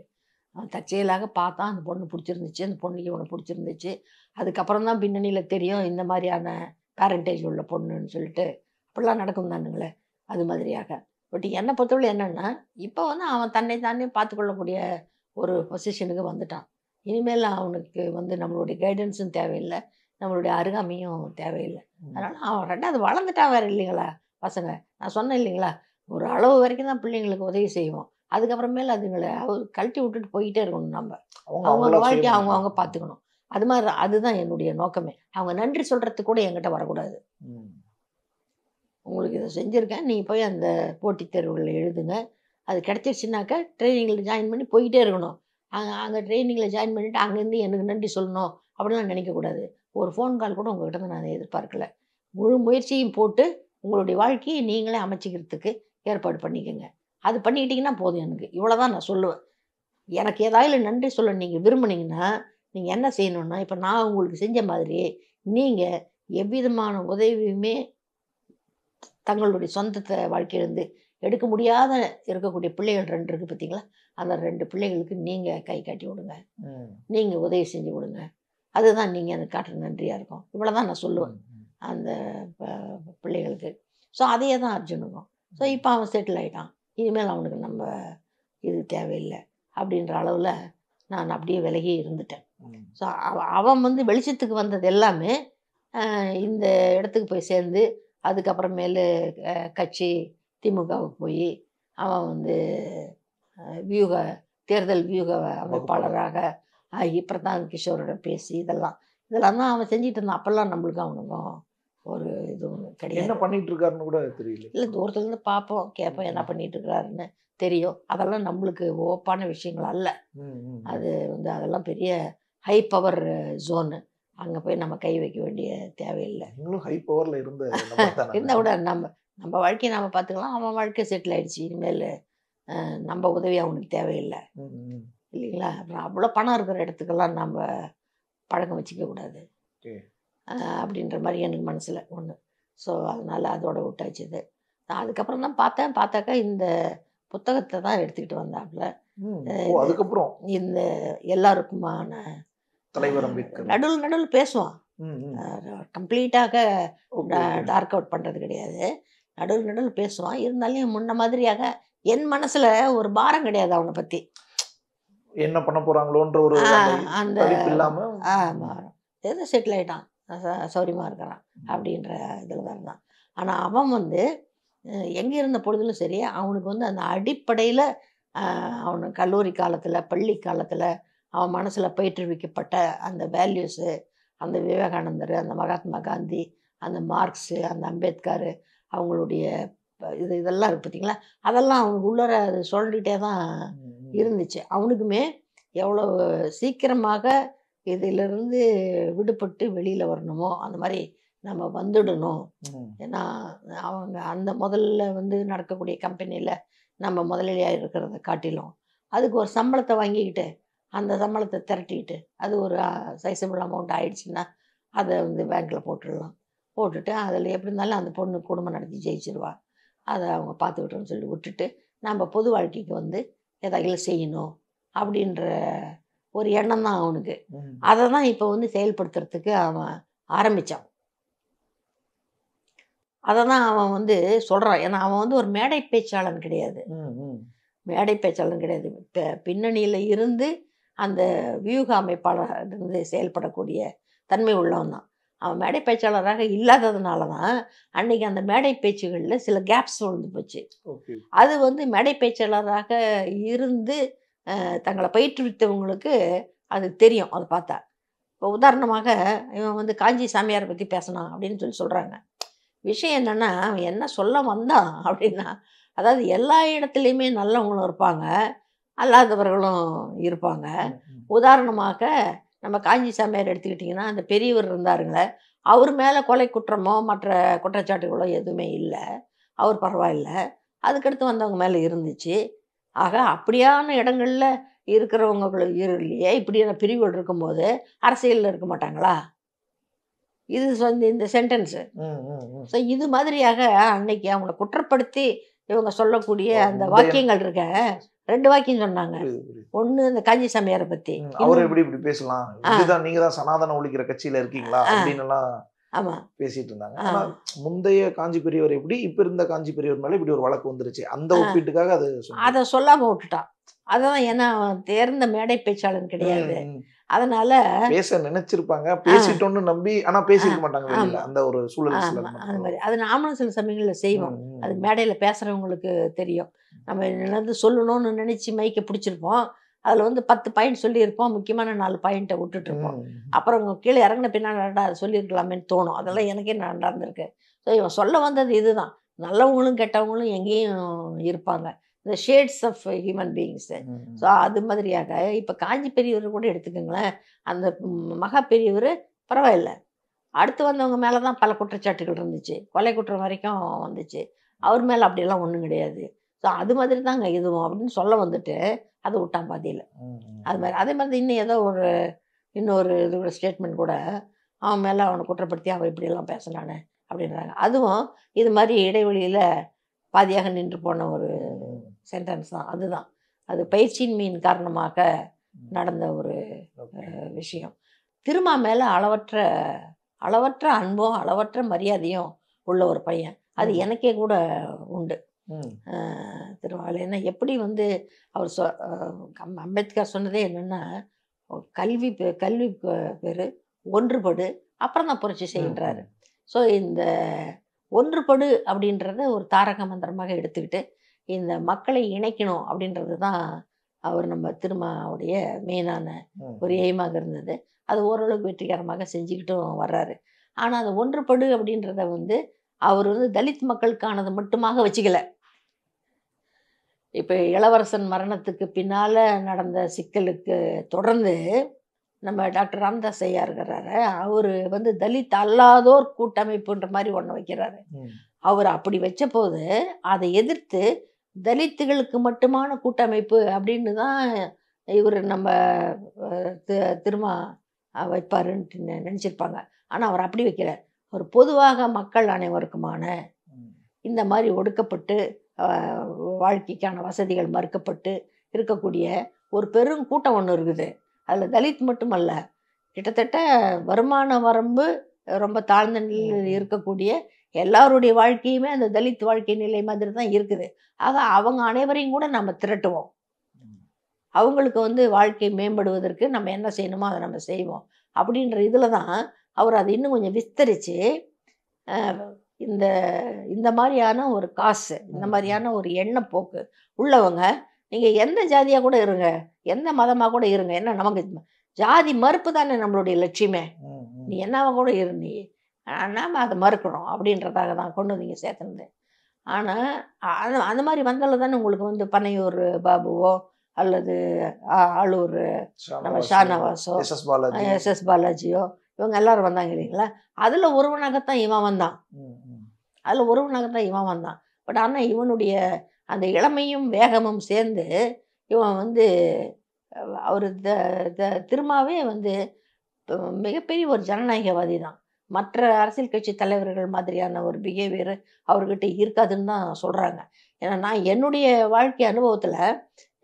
அவன் தற்செயலாக பார்த்தான், அந்த பொண்ணு பிடிச்சிருந்துச்சு, அந்த பொண்ணுக்கு இவனை பிடிச்சிருந்துச்சு. அதுக்கப்புறம் தான் பின்னணியில் தெரியும் இந்த மாதிரியான பேரண்டேஜ் உள்ள பொண்ணுன்னு சொல்லிட்டு அப்படிலாம் நடக்கும் தானுங்களே. அது மாதிரியாக பட் என்னை பொறுத்தவரை என்னென்னா இப்போ வந்து அவன் தன்னை தானே பார்த்துக்கொள்ளக்கூடிய ஒரு பொசிஷனுக்கு வந்துட்டான். இனிமேல் அவனுக்கு வந்து நம்மளுடைய கைடன்ஸும் தேவையில்லை, நம்மளுடைய அருகாமையும் தேவையில்லை. அதனால் அவன் ரெண்டாவது வளர்ந்துட்டான் வேறு இல்லைங்களா பசங்க. நான் சொன்னேன் இல்லைங்களா, ஒரு அளவு வரைக்கும் தான் பிள்ளைங்களுக்கு உதவி செய்வோம், அதுக்கப்புறமேல அதுங்களை கழட்டி விட்டுட்டு போய்கிட்டே இருக்கணும். நம்ம அவங்க வாழ்க்கையை அவங்க பார்த்துக்கணும். அது மாதிரி அதுதான் என்னுடைய நோக்கமே. அவங்க நன்றி சொல்கிறதுக்கு கூட என்கிட்ட வரக்கூடாது. உங்களுக்கு இதை செஞ்சுருக்கேன், நீ போய் அந்த போட்டித் தேர்வுகளில் எழுதுங்க, அது கிடச்சிருச்சுனாக்கா ட்ரைனிங்கில் ஜாயின் பண்ணி போய்கிட்டே இருக்கணும். அங்கே ட்ரைனிங்கில் ஜாயின் பண்ணிவிட்டு அங்கேருந்து எனக்கு நன்றி சொல்லணும் அப்படிலாம் நினைக்கக்கூடாது. ஒரு ஃபோன் கால் கூட உங்கள்கிட்ட தான் நான் எதிர்பார்க்கல. முழு முயற்சியும் போட்டு உங்களுடைய வாழ்க்கையை நீங்களே அமைச்சிக்கிறதுக்கு ஏற்பாடு பண்ணிக்கோங்க. அது பண்ணிக்கிட்டிங்கன்னா போதும். எனக்கு இவ்வளோ தான் நான் சொல்லுவேன். எனக்கு ஏதாவது நன்றி சொல்ல நீங்கள் விரும்புனீங்கன்னா நீங்கள் என்ன செய்யணுன்னா, இப்போ நான் உங்களுக்கு செஞ்ச மாதிரி நீங்கள் எவ்விதமான உதவியுமே தங்களுடைய சொந்தத்தை வாழ்க்கையிலேருந்து எடுக்க முடியாத இருக்கக்கூடிய பிள்ளைகள் 2 இருக்குது பார்த்தீங்களா, அந்த 2 பிள்ளைகளுக்கு நீங்கள் கை காட்டி விடுங்க, நீங்கள் உதவி செஞ்சு விடுங்க. அதுதான் நீங்கள் எனக்கு காட்டுற நன்றியாக இருக்கும். இவ்வளோ தான் நான் சொல்லுவேன் அந்த பிள்ளைகளுக்கு. ஸோ அதையே தான் அர்ஜுனுக்கும். ஸோ இப்போ அவன் செட்டில் ஆகிட்டான். இனிமேல் அவனுக்கு நம்ம இது தேவையில்லை அப்படின்ற அளவில் நான் அப்படியே விலகி இருந்துட்டேன். ஸோ அவன் வந்து வெளிச்சத்துக்கு வந்தது எல்லாமே இந்த இடத்துக்கு போய் சேர்ந்து அதுக்கப்புறமேலு கட்சி திமுகவுக்கு போய் அவன் வந்து தேர்தல் வியூக அமைப்பாளராக ஆகி பிரதாப் கிஷோரோட பேசி இதெல்லாம் தான் அவன் செஞ்சுட்டு இருந்தான். அப்போல்லாம் நம்மளுக்கு அவனுக்கும் ஒரு இது கிடையாது. என்ன பண்ணிட்டு இருக்காருன்னு கூட தெரியல. இல்லை, தூரத்துலேருந்து பார்ப்போம், கேட்போம், என்ன பண்ணிட்டு இருக்கிறாருன்னு தெரியும். அதெல்லாம் நம்மளுக்கு ஓப்பான விஷயங்கள் அல்ல. அது வந்து அதெல்லாம் பெரிய ஹை பவர் ஜோனு. அங்கே போய் நம்ம கை வைக்க வேண்டிய தேவையில்லை. இன்னும் ஹை பவரில் இருந்தால் கூட நம்ம வாழ்க்கையை நாம் பார்த்துக்கலாம். அவன் வாழ்க்கை செட்டில் ஆகிடுச்சு. இனிமேல் நம்ம உதவி அவனுக்கு தேவையில்லை இல்லைங்களா? அப்புறம் அவ்வளோ பணம் இருக்கிற இடத்துக்கெல்லாம் நம்ம பழக்கம் வச்சுக்கக்கூடாது அப்படின்ற மாதிரி எனக்கு மனசில் ஒன்று. ஸோ அதனால் அதோட விட்டாச்சுது. அதுக்கப்புறம் தான் பார்த்தாக்கா இந்த புத்தகத்தை தான் எடுத்துக்கிட்டு வந்தாப்புல. அதுக்கப்புறம் இந்த எல்லாருக்குமான தலைவர் அம்பேத்கர் நடுவில் பேசுவான். கம்ப்ளீட்டாக டார்க் அவுட் பண்ணுறது கிடையாது. நடுவில் பேசுவான். இருந்தாலும் முன்ன மாதிரியாக என் மனசில் ஒரு பாரம் கிடையாது அவனை பற்றி. என்ன பண்ண போகிறாங்களோன்ற ஒரு அந்த இல்லாமல் ஏதோ செட்டில் ஆகிட்டான், சௌரியமாக இருக்கிறான் அப்படின்ற இதில் தான் இருந்தான். ஆனால் அவன் வந்து எங்கே இருந்த பொழுதிலும் சரி, அவனுக்கு வந்து அந்த அடிப்படையில் அவனுக்கு கல்லூரி காலத்தில் பள்ளி காலத்தில் அவன் மனசில் பயிற்றுவிக்கப்பட்ட அந்த வேல்யூஸு, அந்த விவேகானந்தர், அந்த மகாத்மா காந்தி, அந்த மார்க்ஸு, அந்த அம்பேத்கர் அவங்களுடைய இதெல்லாம் இருக்குது பார்த்தீங்களா, அதெல்லாம் அவனுக்கு உள்ளர அது சொல்லிகிட்டே தான் இருந்துச்சு. அவனுக்குமே எவ்வளோ சீக்கிரமாக இதிலிருந்து விடுபட்டு வெளியில் வரணுமோ அந்த மாதிரி நம்ம வந்துடணும். ஏன்னா அவங்க அந்த முதல்ல வந்து நடக்கக்கூடிய கம்பெனியில் நம்ம முதலாளியாக இருக்கிறத காட்டிலும் அதுக்கு ஒரு சம்பளத்தை வாங்கிக்கிட்டு அந்த சம்பளத்தை திரட்டிக்கிட்டு அது ஒரு சைஸபிள் அமௌண்ட் ஆயிடுச்சுன்னா அதை வந்து பேங்க்கில் போட்டுட்டு அதில் எப்படி இருந்தாலும் அந்த பொண்ணு குடும்பம் நடத்தி ஜெயிச்சிருவா, அதை அவங்க பார்த்துக்கிட்டோன்னு சொல்லி விட்டுட்டு நம்ம பொது வாழ்க்கைக்கு வந்து ஏதாவது செய்யணும் அப்படின்ற ஒரு எண்ணம் தான் அவனுக்கு. அதை தான் இப்போ வந்து செயல்படுத்துறதுக்கு அவன் ஆரம்பித்தான். அதை தான் அவன் வந்து சொல்கிறான். ஏன்னா அவன் வந்து ஒரு மேடை பேச்சாளன் கிடையாது. பின்னணியில் இருந்து அந்த வியூக அமைப்பாளர் இருந்து செயல்படக்கூடிய தன்மை உள்ளவன் தான். அவன் மேடை பேச்சாளராக இல்லாததுனால தான் அன்றைக்கி அந்த மேடை பேச்சுகளில் சில கேப்ஸ் விழுந்து போச்சு. அது வந்து மேடை பேச்சாளராக இருந்து தங்களை பயிற்றுவித்தவங்களுக்கு அது தெரியும். அதை பார்த்தா இப்போ உதாரணமாக இவன் வந்து காஞ்சி சாமியாரை பற்றி பேசினான் அப்படின்னு சொல்கிறாங்க. விஷயம் என்னென்னா அவன் என்ன சொல்ல வந்தான் அப்படின்னா, அதாவது எல்லா இடத்துலையுமே நல்லவங்களும் இருப்பாங்க, அல்லாதவர்களும் இருப்பாங்க. உதாரணமாக நம்ம காஞ்சி சாமியார் எடுத்துக்கிட்டிங்கன்னா, அந்த பெரியவர் இருந்தாருங்களே, அவர் மேலே கொலை குற்றமோ மற்ற குற்றச்சாட்டுகளோ எதுவுமே இல்லை, அவர் பரவாயில்லை. அதுக்கடுத்து வந்தவங்க மேலே இருந்துச்சு. ஆக அப்படியான இடங்களில் இருக்கிறவங்களையே இப்படியான பிரிவுகள் இருக்கும்போது அரசியலில் இருக்க மாட்டாங்களா? இது வந்து இந்த சென்டென்ஸு. ஸோ இது மாதிரியாக அன்னைக்கு அவங்களை குற்றப்படுத்தி இவங்க சொல்லக்கூடிய அந்த வாக்கியங்கள் இருக்க 2 வாக்கியம் சொன்னாங்க. ஒன்று இந்த காஞ்சி சாமியாரை பற்றி, அவர் எப்படி இப்படி பேசலாம், இதுதான் நீங்க தான் சனாதன ஒழிக்கிற கட்சியில இருக்கீங்களா அப்படின்னு எல்லாம் ஆமா பேசிட்டு இருந்தாங்க. ஆனா முந்தைய காஞ்சி பெரியவர் எப்படி இப்ப இருந்த காஞ்சி பெரியவர் மேல இப்படி ஒரு வழக்கு வந்துருச்சு, அந்த ஒப்பீட்டுக்காக அதை சொல்லாம விட்டுட்டான். அதான் ஏன்னா தேர்ந்த மேடை பேச்சாளன் கிடையாது. அதனால பேச நினைச்சிருப்பாங்க, பேசிட்டோன்னு நம்பி, ஆனா பேசிக்க மாட்டாங்க அந்த ஒரு சூழல். அது மாதிரி அது நாமளும் சில சமயங்களில் செய்வோம். அது மேடையில் பேசுறவங்களுக்கு தெரியும். நம்ம என்னது சொல்லணும்னு நினைச்சு மைக்க பிடிச்சிருப்போம், அதில் வந்து 10 பாயிண்ட் சொல்லியிருப்போம், முக்கியமான 4 பாயிண்ட்டை விட்டுட்டுருப்போம். அப்புறம் கீழே இறங்கின பின்னாடி அதை சொல்லியிருக்கலாமேன்னு தோணும். அதெல்லாம் எனக்கே நடந்திருக்கு. ஸோ இவன் சொல்ல வந்தது இதுதான், நல்லவங்களும் கெட்டவங்களும் எங்கேயும் இருப்பாங்க, இந்த shades of human beings. So அது மாதிரியாக இப்போ காஞ்சி பெரியவர் கூட எடுத்துக்கோங்களேன். அந்த மகா பெரியவர் பரவாயில்ல, அடுத்து வந்தவங்க மேலே தான் பல குற்றச்சாட்டுகள் இருந்துச்சு, கொலை குற்றம் வரைக்கும் வந்துச்சு. அவர் மேலே அப்படியெல்லாம் ஒன்றும் கிடையாது. ஸோ அது மாதிரி தாங்க இதுவும் அப்படின்னு சொல்ல வந்துட்டு அதை விட்டான் பாதியில். அது மாதிரி அதே மாதிரி இன்னும் ஏதோ இன்னொரு இதோட ஸ்டேட்மெண்ட் கூட அவன் மேலே அவனை குற்றப்படுத்தி அவன் இப்படியெல்லாம் பேசினானே அப்படின்றாங்க. அதுவும் இது மாதிரி இடைவெளியில் பாதியாக நின்று போன ஒரு சென்டென்ஸ் தான். அதுதான் அது பயிற்சியின்மையின் காரணமாக நடந்த ஒரு விஷயம். திருமா மேலே அளவற்ற அன்பும் அளவற்ற மரியாதையும் உள்ள ஒரு பையன். அது எனக்கே கூட உண்டு. திருமாவளவன் எப்படி அவர் அம்பேத்கர் சொன்னதே என்னென்னா, கல்வி பேர் ஒன்றுபடு, அப்புறம் தான் புரட்சி செய்கின்றாரு. ஸோ இந்த ஒன்றுபடு அப்படின்றத ஒரு தாரக மந்திரமாக எடுத்துக்கிட்டு இந்த மக்களை இணைக்கணும் அப்படின்றது தான் அவர் நம்ம திருமாவுடைய மெயினான ஒரு எய்மாக இருந்தது. அது ஓரளவுக்கு வெற்றிகரமாக செஞ்சுக்கிட்டும் வர்றாரு. ஆனால் அந்த ஒன்றுபடு அப்படின்றத அவர் தலித் மக்களுக்கானது மட்டுமாக வச்சுக்கல. இப்போ இளவரசன் மரணத்துக்கு பின்னால் நடந்த சிக்கலுக்கு தொடர்ந்து நம்ம டாக்டர் ராமதாஸ் ஐயா இருக்கிறாரு, அவர் தலித் அல்லாதோர் கூட்டமைப்புன்ற மாதிரி ஒன்று வைக்கிறாரு. அவர் அப்படி வச்ச போது அதை எதிர்த்து தலித்துகளுக்கு மட்டுமான கூட்டமைப்பு அப்படின்னு தான் இவர் நம்ம திருமா வைப்பாருன்ட்டு நினச்சிருப்பாங்க. ஆனால் அவர் அப்படி வைக்கல. ஒரு பொதுவாக மக்கள் அனைவருக்குமான இந்த மாதிரி ஒடுக்கப்பட்டு வாழ்க்கைக்கான வசதிகள் மறுக்கப்பட்டு இருக்கக்கூடிய ஒரு பெரும் கூட்டம் ஒன்று இருக்குது. அதில் தலித் மட்டுமல்ல, கிட்டத்தட்ட வருமான வரம்பு ரொம்ப தாழ்ந்த நிலையில் இருக்கக்கூடிய எல்லாருடைய வாழ்க்கையுமே அந்த தலித் வாழ்க்கை நிலை மாதிரி தான் இருக்குது. ஆக அவங்க அனைவரையும் கூட நம்ம திரட்டுவோம். அவங்களுக்கு வாழ்க்கை மேம்படுவதற்கு நம்ம என்ன செய்யணுமோ அதை நம்ம செய்வோம் அப்படின்ற இதில் தான் அவர் அதை இன்னும் கொஞ்சம் விஸ்தரித்து இந்த மாதிரியான ஒரு காசு, இந்த மாதிரியான ஒரு எண்ணப்போக்கு உள்ளவங்க, நீங்கள் எந்த ஜாதியாக கூட இருங்க, எந்த மதமாக கூட இருங்க, என்ன நமக்கு ஜாதி மறுப்பு தானே நம்மளுடைய லட்சியமே. நீ என்னவா கூட இருந்தி, நாம் அதை மறுக்கணும் அப்படின்றதாக தான் கொண்டு வந்து நீங்கள் சேர்த்துனது. ஆனால் அந்த மாதிரி வந்தாலும் தானே உங்களுக்கு பனையூர் பாபுவோ அல்லது ஆளூர் நம்ம ஷானவாஸோ எஸ்எஸ் பாலாஜியோ இவங்க எல்லாரும் வந்தாங்க இல்லைங்களா. அதில் ஒருவனாகத்தான் இவன் வந்தான். பட் ஆனால் இவனுடைய அந்த இளமையும் வேகமும் சேர்ந்து இவன் அவர் திருமாவே மிகப்பெரிய ஒரு ஜனநாயகவாதி தான். மற்ற அரசியல் கட்சி தலைவர்கள் மாதிரியான ஒரு பிஹேவியர் அவர்கிட்ட இருக்காதுன்னு தான் சொல்கிறாங்க. ஏன்னா நான் என்னுடைய வாழ்க்கை அனுபவத்தில்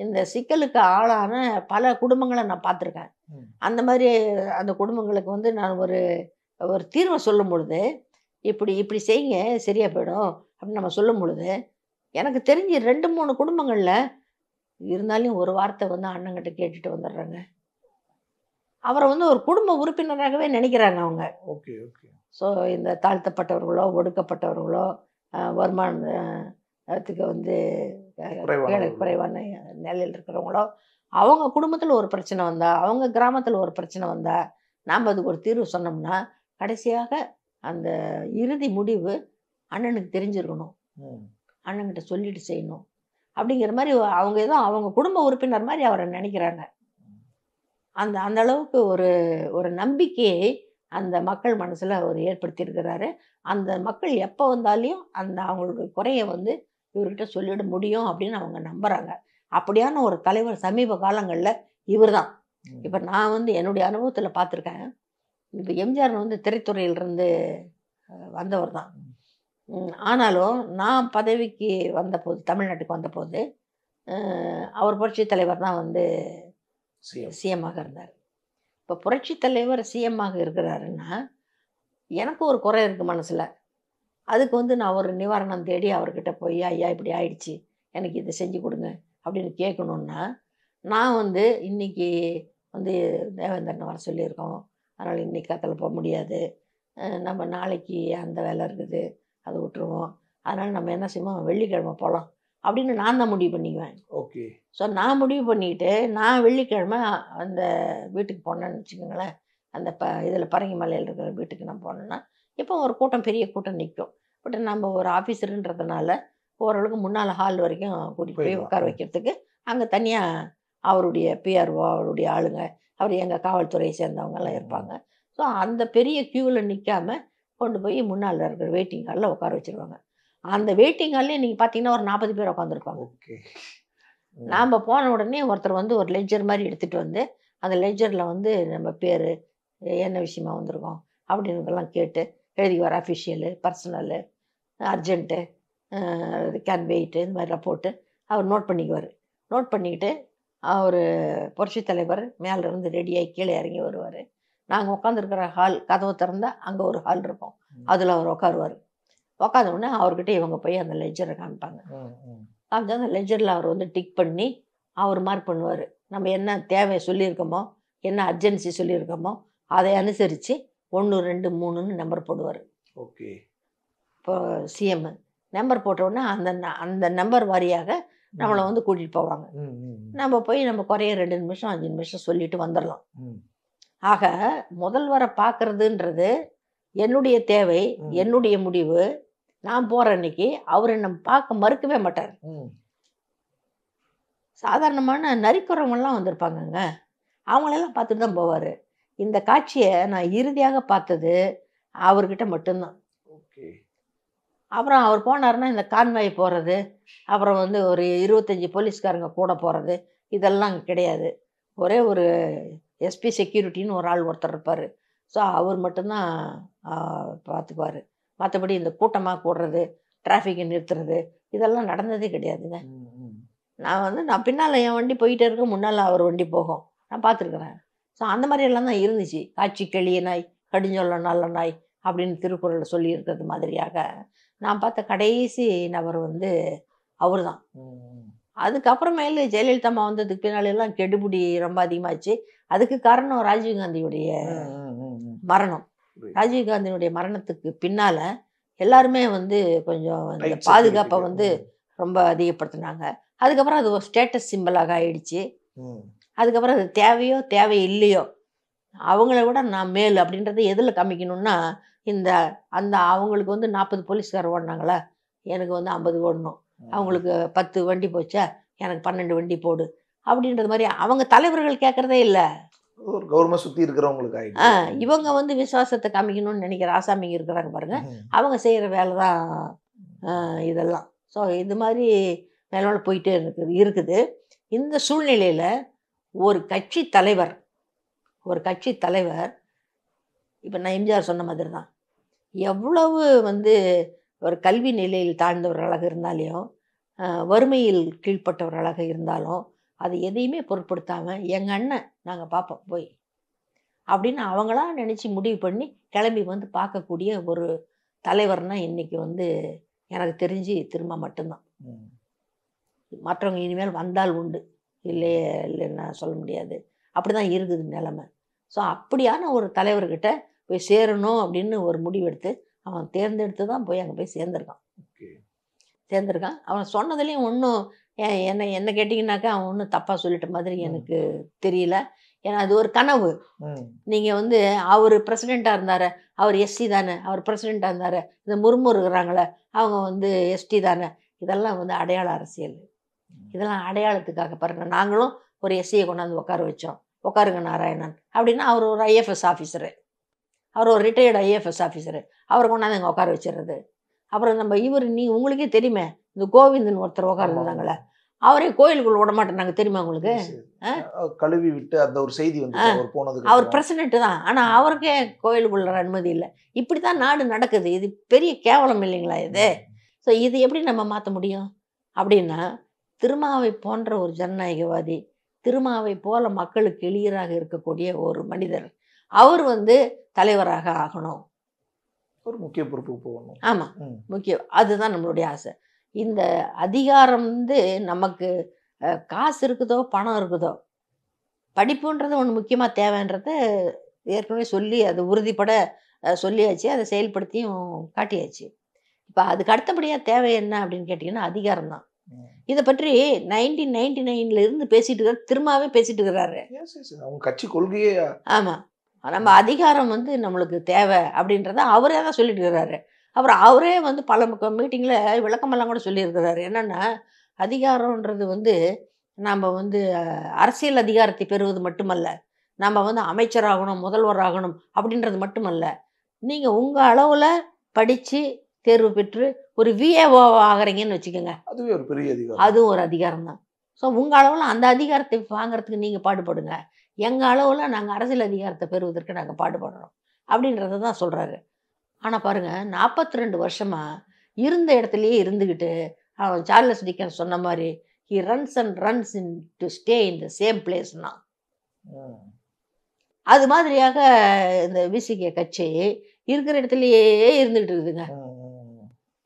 இந்த சிக்கலுக்கு ஆளான பல குடும்பங்களை நான் பார்த்துருக்கேன். அந்த மாதிரி அந்த குடும்பங்களுக்கு நான் ஒரு தீர்வை சொல்லும் பொழுது, இப்படி செய்யுங்க சரியாக போயிடும் அப்படின்னு நம்ம சொல்லும் பொழுது, எனக்கு தெரிஞ்சு 2-3 குடும்பங்களில் இருந்தாலும் ஒரு வார்த்தை அண்ணங்கிட்ட கேட்டுட்டு வந்துடுறாங்க. அவரை ஒரு குடும்ப உறுப்பினராகவே நினைக்கிறாங்க அவங்க. Okay okay. ஸோ இந்த தாழ்த்தப்பட்டவர்களோ ஒடுக்கப்பட்டவர்களோ வருமானத்துக்கு குறைவான நிலையில் இருக்கிறவங்களோ, அவங்க குடும்பத்தில் ஒரு பிரச்சனை வந்தால், அவங்க கிராமத்தில் ஒரு பிரச்சனை வந்தால், நாம் அதுக்கு ஒரு தீர்வு சொன்னோம்னா கடைசியாக அந்த இறுதி முடிவு அண்ணனுக்கு தெரிஞ்சிருக்கணும், அண்ணன்கிட்ட சொல்லிட்டு செய்யணும் அப்படிங்கிற மாதிரி அவங்க அவங்க குடும்ப உறுப்பினர் மாதிரி அவரை நினைக்கிறாங்க. அந்த அளவுக்கு ஒரு நம்பிக்கையை அந்த மக்கள் மனசில் அவர் ஏற்படுத்தியிருக்கிறாரு. அந்த மக்கள் எப்போ வந்தாலையும் அவங்களுடைய குறையை இவர்கிட்ட சொல்லிட முடியும் அப்படின்னு அவங்க நம்புகிறாங்க. அப்படியான ஒரு தலைவர் சமீப காலங்களில் இவர் தான். இப்போ நான் என்னுடைய அனுபவத்தில் பார்த்துருக்கேன். இப்போ எம்ஜிஆர் திரைத்துறையிலிருந்து வந்தவர் தான். ஆனாலும் நான் பதவிக்கு வந்தபோது, தமிழ்நாட்டுக்கு வந்தபோது, அவர் புரட்சி தலைவர் தான் சிஎம்மாக இருந்தார். இப்போ புரட்சி தலைவர் சிஎம்மாக இருக்கிறாருன்னா எனக்கு ஒரு குறை இருக்குது மனசில். அதுக்கு நான் ஒரு நிவாரணம் தேடி அவர்கிட்ட போய், ஐயா இப்படி ஆயிடுச்சு, எனக்கு இதை செஞ்சு கொடுங்க அப்படின்னு கேட்கணுன்னா, நான் இன்றைக்கி தேவேந்திரன் வர சொல்லியிருக்கோம், அதனால் இன்றைக்கி கத்தில் போக முடியாது, நம்ம நாளைக்கு அந்த வேலை இருக்குது, அதை விட்டுருவோம், அதனால் நம்ம என்ன செய்வோம், வெள்ளிக்கிழமை போகலாம் அப்படின்னு நான் தான் முடிவு பண்ணிக்குவேன். ஓகே. ஸோ நான் முடிவு பண்ணிக்கிட்டு நான் வெள்ளிக்கிழமை அந்த வீட்டுக்கு போனேன்னு வச்சுக்கோங்களேன். அந்த இதில் பரங்கி மலையில் இருக்கிற வீட்டுக்கு நான் போனேன்னா இப்போ ஒரு கூட்டம், பெரிய கூட்டம் நிற்கும். பட் நம்ம ஒரு ஆஃபீஸருன்றதுனால ஓரளவுக்கு முன்னால் ஹால் வரைக்கும் கூட்டிகிட்டு போய் உட்கார வைக்கிறதுக்கு அங்கே தனியாக அவருடைய பிஆர்ஓ அவருடைய ஆளுங்க அவர் எங்கள் காவல்துறையை சேர்ந்தவங்கெல்லாம் இருப்பாங்க. ஸோ அந்த பெரிய க்யூவில் நிற்காம கொண்டு போய் முன்னால் இருக்கிற வெயிட்டிங் ஹாலில் உட்கார வச்சுருவாங்க. அந்த வெயிட்டிங் ஹால்லேயே நீங்கள் பார்த்தீங்கன்னா ஒரு 40 பேர் உட்காந்துருப்பாங்க. நாம் போன உடனே ஒருத்தர் வந்து ஒரு லெட்ஜர் மாதிரி எடுத்துகிட்டு வந்து அந்த லெட்ஜரில் வந்து நம்ம பேர் என்ன விஷயமா வந்திருக்கோம் அப்படின்றதெல்லாம் கேட்டு எழுதிக்குவார். Official, personal, urgent, can weight, இந்த மாதிரிலாம் போட்டு அவர் நோட் பண்ணிக்குவார். நோட் பண்ணிக்கிட்டு அவர் புரட்சி தலைவர் மேலேருந்து ரெடியாகி கீழே இறங்கி வருவார். நாங்கள் உட்காந்துருக்கிற ஹால் கதவை திறந்தால் அங்கே ஒரு ஹால் இருக்கும், அதில் அவர் உட்காருவார். உட்காந்த உடனே அவர்கிட்ட இவங்க போய் அந்த லெட்ஜரை காமிப்பாங்க. காமிச்சா அந்த லெட்ஜரில் அவர் வந்து டிக் பண்ணி அவர் மார்க் பண்ணுவார். நம்ம என்ன தேவை சொல்லியிருக்கோமோ, என்ன அர்ஜென்சி சொல்லியிருக்கோமோ அதை அனுசரித்து 1 2 3ன்னு நம்பர் போடுவார். ஓகே. இப்போ சிஎம் நம்பர் போட்டோடனே அந்த நம்பர் வாரியாக நம்மளை வந்து கூட்டிகிட்டு போவாங்க. நம்ம போய் நம்ம குறைய 2 நிமிஷம் 5 நிமிஷம் சொல்லிட்டு வந்துடலாம். ஆக முதல்வரை பார்க்கறதுன்றது என்னுடைய தேவை, என்னுடைய முடிவு. நான் போகிற அன்னைக்கு அவர் என்னை பார்க்க மறுக்கவே மாட்டார். சாதாரணமான நரிக்குறவங்கெல்லாம் வந்திருப்பாங்கங்க, அவங்களெல்லாம் பார்த்துட்டு தான் போவார். இந்த காட்சியை நான் இறுதியாக பார்த்தது அவர்கிட்ட மட்டும்தான். அப்புறம் அவர் போனார்னா இந்த கான்வாய் போகிறது, அப்புறம் வந்து ஒரு 25 போலீஸ்காரங்க கூட போகிறது, இதெல்லாம் கிடையாது. ஒரே ஒரு எஸ்பி செக்யூரிட்டின்னு ஒரு ஆள் ஒருத்தர் இருப்பார். ஸோ அவர் மட்டும்தான் பார்த்துக்குவார். மற்றபடி இந்த கூட்டமாக கூடுறது, டிராஃபிக்கை நிறுத்துறது, இதெல்லாம் நடந்ததே கிடையாதுங்க. நான் பின்னால் என் வண்டி போயிட்டே இருக்க, முன்னால் அவர் வண்டி போகும், நான் பார்த்துருக்குறேன். ஸோ அந்த மாதிரியெல்லாம் தான் இருந்துச்சு. காட்சி கெளிய நாய் கடிஞ்சொல்ல நல்ல நாய் அப்படின்னு திருக்குறளில் சொல்லியிருக்கிறது மாதிரியாக நான் பார்த்த கடைசி நபர் வந்து அவர் தான். அதுக்கப்புறமேலு ஜெயலலிதா அம்மா வந்ததுக்கு பின்னாலெல்லாம் கெடுபிடி ரொம்ப அதிகமாச்சு. அதுக்கு காரணம் ராஜீவ்காந்தியுடைய மரணம். ராஜீவ்காந்தியுடைய மரணத்துக்கு பின்னால் எல்லாருமே வந்து கொஞ்சம் இந்த பாதுகாப்பை வந்து ரொம்ப அதிகப்படுத்தினாங்க. அதுக்கப்புறம் அது ஒரு ஸ்டேட்டஸ் சிம்பிளாக ஆயிடுச்சு. அதுக்கப்புறம் அது தேவையோ தேவை இல்லையோ அவங்கள விட நான் மேல் அப்படின்றத எதில் காமிக்கணும்னா, அந்த அவங்களுக்கு வந்து 40 போலீஸ்கார் ஓடினாங்களா, எனக்கு வந்து 50 ஓடணும். அவங்களுக்கு 10 வண்டி போச்சா, எனக்கு 12 வண்டி போடு அப்படின்றது மாதிரி அவங்க தலைவர்கள் கேட்குறதே இல்லை. ஒரு கவர்மெண்ட் சுற்றி இருக்கிறவங்களுக்கு இவங்க வந்து விசுவாசத்தை காமிக்கணும்னு நினைக்கிற ஆசாமிங்க இருக்கிறாங்க பாருங்க, அவங்க செய்கிற வேலை தான் இதெல்லாம். ஸோ இது மாதிரி மேலே போயிட்டே இருக்குது. இந்த சூழ்நிலையில் ஒரு கட்சி தலைவர் இப்போ நான் எம்ஜிஆர் சொன்ன மாதிரி தான், எவ்வளவு வந்து ஒரு கல்வி நிலையில் தாழ்ந்தவர்களாக இருந்தாலையும் வறுமையில் கீழ்ப்பட்டவர்களாக இருந்தாலும் அது எதையுமே பொருட்படுத்தாமல் எங்கள் அண்ணன் நாங்கள் பார்ப்போம் போய் அப்படின்னு அவங்களாம் நினச்சி முடிவு பண்ணி கிளம்பி வந்து பார்க்கக்கூடிய ஒரு தலைவர்னால் இன்றைக்கி வந்து எனக்கு தெரிஞ்சு திரும்ப மட்டும்தான். மற்றவங்க இனிமேல் வந்தால் உண்டு, இல்லைன்னு சொல்ல முடியாது. அப்படி தான் இருக்குது நிலைமை. ஸோ அப்படியான ஒரு தலைவர்கிட்ட போய் சேரணும் அப்படின்னு ஒரு முடிவெடுத்து அவன் தேர்ந்தெடுத்து தான் போய் அங்கே போய் சேர்ந்துருக்கான். அவன் சொன்னதுலேயும் ஒன்றும் என்ன கேட்டிங்கனாக்கா அவன் ஒன்றும் தப்பாக சொல்லிட்ட மாதிரி எனக்கு தெரியல. ஏன்னா அது ஒரு கனவு. நீங்கள் வந்து அவர் பிரசிடெண்ட்டாக இருந்தார், அவர் எஸ்சி தானே, அவர் பிரசிடெண்ட்டாக இருந்தார், இந்த முர்மு இருக்கிறாங்களே அவங்க வந்து எஸ்டி தானே, இதெல்லாம் வந்து அடையாள அரசியல். இதெல்லாம் அடையாளத்துக்காக பாருங்கள். நாங்களும் ஒரு எஸ்சியை கொண்டாந்து உட்கார வச்சோம், உட்காருங்க நாராயணன் அப்படின்னா அவர் ஒரு ஐஎஃப்எஸ் ஆஃபீஸரு, அவர் ஒரு ரிட்டையர்டு ஐஎஃப்எஸ் ஆஃபீஸரு, அவரை கொண்டாந்து அங்கே உட்கார வச்சிடுறது. அப்புறம் நம்ம உங்களுக்கே தெரியுமே, இந்த கோவிந்தன் ஒருத்தர் உட்காந்துருந்தாங்களே, அவரே கோயிலுக்குள்ள விட மாட்டேனாங்க தெரியுமா உங்களுக்கு? கழுவி விட்டு அந்த ஒரு செய்தி வந்து அவர் பிரசிடென்ட் தான், ஆனால் அவருக்கே கோயிலுக்குள்ள அனுமதி இல்லை. இப்படி தான் நாடு நடக்குது. இது பெரிய கேவலம் இல்லைங்களா இது? ஸோ இது எப்படி நம்ம மாற்ற முடியும் அப்படின்னா, திருமாவை போன்ற ஒரு ஜனநாயகவாதி, திருமாவை போல மக்களுக்கு எளியராக இருக்கக்கூடிய ஒரு மனிதர், அவர் வந்து தலைவராக ஆகணும், ஒரு முக்கிய பொறுப்புக்கு போகணும். ஆமாம், முக்கியம். அதுதான் நம்மளுடைய ஆசை. இந்த அதிகாரம் வந்து நமக்கு காசு இருக்குதோ பணம் இருக்குதோ, படிப்புன்றது ஒன்று முக்கியமாக தேவைன்றத ஏற்கனவே சொல்லி அது உறுதிப்பட சொல்லியாச்சு, அதை செயல்படுத்தியும் காட்டியாச்சு. இப்போ அதுக்கு அடுத்தபடியாக தேவை என்ன அப்படின்னு கேட்டிங்கன்னா அதிகாரம் தான். இதை பற்றி 1999 இருந்து பேசிட்டு இருக்கிற திரும்பவே பேசிட்டு இருக்கிறாரு. அவங்க கட்சி கொள்கையே. ஆமாம், நம்ம அதிகாரம் வந்து நம்மளுக்கு தேவை அப்படின்றத அவரே தான் சொல்லிட்டு இருக்கிறாரு. அப்புறம் அவரே வந்து பல மீட்டிங்கில் விளக்கமெல்லாம் கூட சொல்லியிருக்கிறாரு. என்னென்னா, அதிகாரம்ன்றது வந்து நம்ம வந்து அரசியல் அதிகாரத்தை பெறுவது மட்டுமல்ல, நம்ம வந்து அமைச்சராகணும், முதல்வராகணும் அப்படின்றது மட்டுமல்ல. நீங்கள் உங்கள் அளவில் படித்து தேர்வு பெற்று ஒரு விஏஓ ஆகிறீங்கன்னு வச்சுக்கோங்க, அதுவே ஒரு பெரிய அதிகாரம். அதுவும் ஒரு அதிகாரம் தான். ஸோ உங்கள் அளவில் அந்த அதிகாரத்தை வாங்குறதுக்கு நீங்கள் பாடுபடுங்க. எங்கள் அளவில் நாங்கள் அரசியல் அதிகாரத்தை பெறுவதற்கு நாங்கள் பாடுபடுறோம் அப்படின்றத தான் சொல்கிறாரு. ஆனால் பாருங்கள், 42 வருஷமாக இருந்த இடத்துலையே இருந்துக்கிட்டு அவன் சார்லஸ் டிக்கன்ஸ் சொன்ன மாதிரி he runs and runs in to stay in the same பிளேஸ்னா, அது மாதிரியாக இந்த விசிகே கட்சி இருக்கிற இடத்துலையே இருந்துகிட்டு இருக்குதுங்க.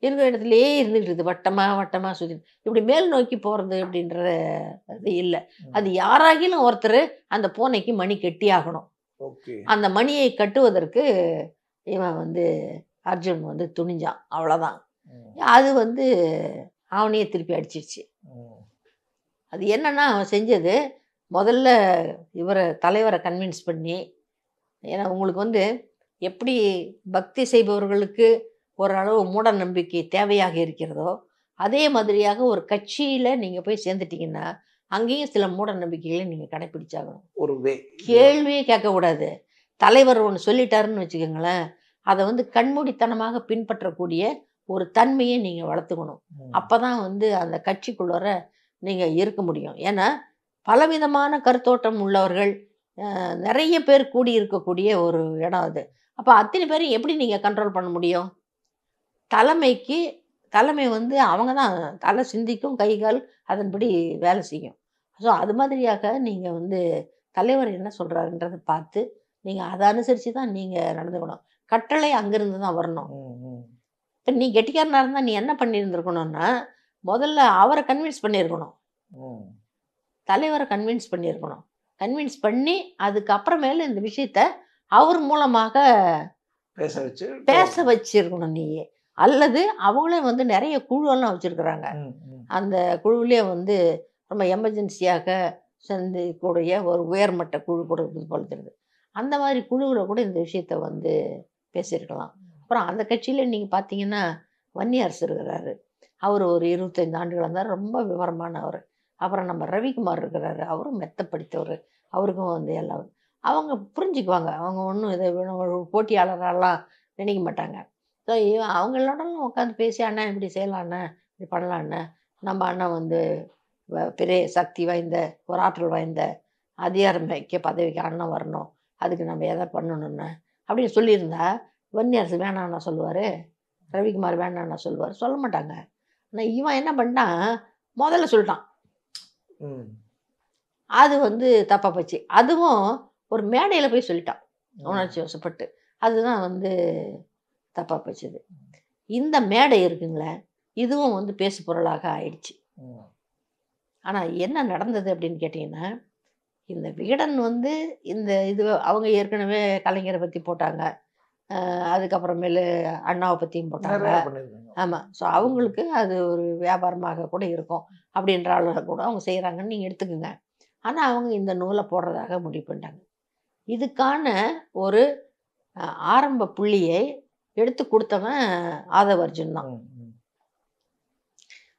இருக்கிற இடத்துலையே இருந்துகிட்டு இருக்குது, வட்டமாக சுற்றி. இப்படி மேல் நோக்கி போகிறது அப்படின்றது அது இல்லை. அது யாராகிலும் ஒருத்தர் அந்த பூனைக்கு மணி கட்டி ஆகணும். அந்த மணியை கட்டுவதற்கு இவன் வந்து அர்ஜுன் வந்து துணிஞ்சான், அவ்வளோதான். அது வந்து அவனையே திருப்பி அடிச்சிருச்சு. அது என்னன்னா, அவன் செஞ்சது முதல்ல இவரை தலைவரை கன்வின்ஸ் பண்ணி, ஏன்னா உங்களுக்கு வந்து எப்படி பக்தி செய்பவர்களுக்கு ஓரளவு மூட நம்பிக்கை தேவையாக இருக்கிறதோ, அதே மாதிரியாக ஒரு கட்சியில் நீங்கள் போய் சேர்ந்துட்டிங்கன்னா அங்கேயும் சில மூட நம்பிக்கைகளை நீங்கள் கடைப்பிடிச்சாகணும். ஒரு கேள்வியே கேட்கக்கூடாது. தலைவர் ஒன்று சொல்லிட்டாருன்னு வச்சுக்கோங்களேன், அதை வந்து கண்மூடித்தனமாக பின்பற்றக்கூடிய ஒரு தன்மையை நீங்கள் வளர்த்துக்கணும். அப்போ தான் வந்து அந்த கட்சிக்குள்ளார நீங்கள் இருக்க முடியும். ஏன்னா பலவிதமான கருத்தோட்டம் உள்ளவர்கள் நிறைய பேர் கூடி இருக்கக்கூடிய ஒரு இடம் அது. அப்போ அத்தனை பேரும் எப்படி நீங்கள் கண்ட்ரோல் பண்ண முடியும்? தலைமை வந்து அவங்க தான் தலை சிந்திக்கும், கைகால் அதன்படி வேலை செய்யும். ஸோ அது மாதிரியாக நீங்கள் வந்து தலைவர் என்ன சொல்கிறாருன்றதை பார்த்து நீங்கள் அதை அனுசரித்து தான் நீங்கள் நடந்துக்கணும். கட்டளை அங்கேருந்து தான் வரணும். இப்போ நீ கெட்டிக்காரனாக இருந்தால் நீ என்ன பண்ணியிருந்துருக்கணும்னா, முதல்ல அவரை கன்வின்ஸ் பண்ணியிருக்கணும், தலைவரை கன்வின்ஸ் பண்ணியிருக்கணும். கன்வின்ஸ் பண்ணி அதுக்கப்புறமேல இந்த விஷயத்த அவர் மூலமாக பேச வச்சிருக்கணும் நீயே. அல்லது அவங்களே வந்து நிறைய குழுவெல்லாம் வச்சுருக்குறாங்க. அந்த குழுவிலே வந்து ரொம்ப எமர்ஜென்சியாக சந்திக்கூடிய ஒரு உயர்மட்ட குழு கூட இது போல தெரியுது. அந்த மாதிரி குழுவில் கூட இந்த விஷயத்த வந்து பேசியிருக்கலாம். அப்புறம் அந்த கட்சியில் நீங்கள் பார்த்தீங்கன்னா வன்னியரசு இருக்கிறாரு, அவர் ஒரு 25 ஆண்டுகள் இருந்தார், ரொம்ப விவரமானவர். அப்புறம் நம்ம ரவிக்குமார் இருக்கிறாரு, அவரும் மெத்த படித்தவர், அவருக்கும் வந்து எல்லாம் அவங்க புரிஞ்சுக்குவாங்க. அவங்க ஒன்றும் இதை ஒரு போட்டியாளரெல்லாம் நினைக்க மாட்டாங்க. ஸோ அவங்களோடலாம் உட்காந்து பேசி, அண்ணா இப்படி செய்யலாம், அண்ணா இப்படி பண்ணலாம், அண்ணா நம்ம அண்ணா வந்து பெரிய சக்தி வாய்ந்த ஒரு ஆற்றல் வாய்ந்த அதிகாரமிக்க பதவிக்கு அண்ணன் வரணும், அதுக்கு நம்ம எதை பண்ணணும்னு அப்படின்னு சொல்லியிருந்தா வன்னியரசு வேணான்னா சொல்லுவார், ரவிக்குமார் வேணான்னா சொல்லுவார், சொல்ல மாட்டாங்க. ஆனால் இவன் என்ன பண்ணிட்டான், முதல்ல சொல்லிட்டான். அது வந்து தப்பாக போச்சு. அதுவும் ஒரு மேடையில் போய் சொல்லிட்டான் உணர்ச்சி வசப்பட்டு, அதுதான் வந்து தப்பாக போச்சுது. இந்த மேடை இருக்குங்களே, இதுவும் வந்து பேசு பொருளாக ஆயிடுச்சு. ஆனால் என்ன நடந்தது அப்படின்னு கேட்டிங்கன்னா, இந்த விகடன் வந்து இந்த இது அவங்க ஏற்கனவே கலைஞரை பற்றி போட்டாங்க, அதுக்கப்புறமேலு அண்ணாவை பற்றியும் போட்டாங்க. ஆமாம். ஸோ அவங்களுக்கு அது ஒரு வியாபாரமாக கூட இருக்கும் அப்படின்ற அளவில் கூட அவங்க செய்கிறாங்கன்னு நீங்கள் எடுத்துக்கோங்க. ஆனால் அவங்க இந்த நூலை போடுறதாக முடிவு பண்ணிட்டாங்க. இதுக்கான ஒரு ஆரம்ப புள்ளியை எடுத்து கொடுத்தவன் ஆதவ் அர்ஜுன் தான்.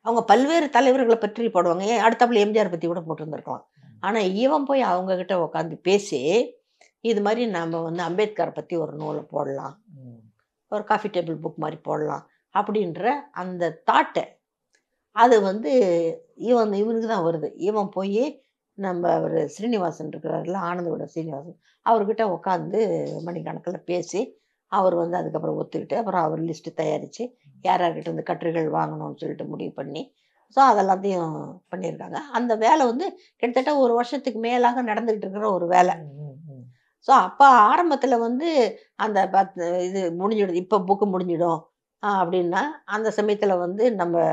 அவங்க பல்வேறு தலைவர்களை பற்றி போடுவாங்க, அடுத்தாப்புல எம்ஜிஆர் பற்றி கூட போட்டிருந்துருக்கலாம். ஆனால் இவன் போய் அவங்கக்கிட்ட உட்காந்து பேசி, இது மாதிரி நம்ம வந்து அம்பேத்கரை பற்றி ஒரு நூலை போடலாம், ஒரு காஃபி டேபிள் புக் மாதிரி போடலாம் அப்படின்ற அந்த தாட்டை அது வந்து இவனுக்கு தான் வருது. இவன் போய் நம்ம அவர் ஸ்ரீனிவாசன் இருக்கிறாருல, ஆனந்தோட ஸ்ரீனிவாசன், அவர்கிட்ட உட்காந்து மணிக்கணக்கில் பேசி அவர் வந்து அதுக்கப்புறம் ஒத்துக்கிட்டு, அப்புறம் அவர் லிஸ்ட்டு தயாரித்து யார்கிட்ட இந்த கட்டுரைகள் வாங்கணும்னு சொல்லிட்டு முடிவு பண்ணி, ஸோ அதெல்லாத்தையும் பண்ணியிருக்காங்க. அந்த வேலை வந்து கிட்டத்தட்ட ஒரு வருஷத்துக்கு மேலாக நடந்துக்கிட்டு இருக்கிற ஒரு வேலை. ஸோ அப்போ ஆரம்பத்தில் வந்து அந்த இது முடிஞ்சிடும், இப்போ புக்கு முடிஞ்சிடும் அப்படின்னா, அந்த சமயத்தில் வந்து நம்ம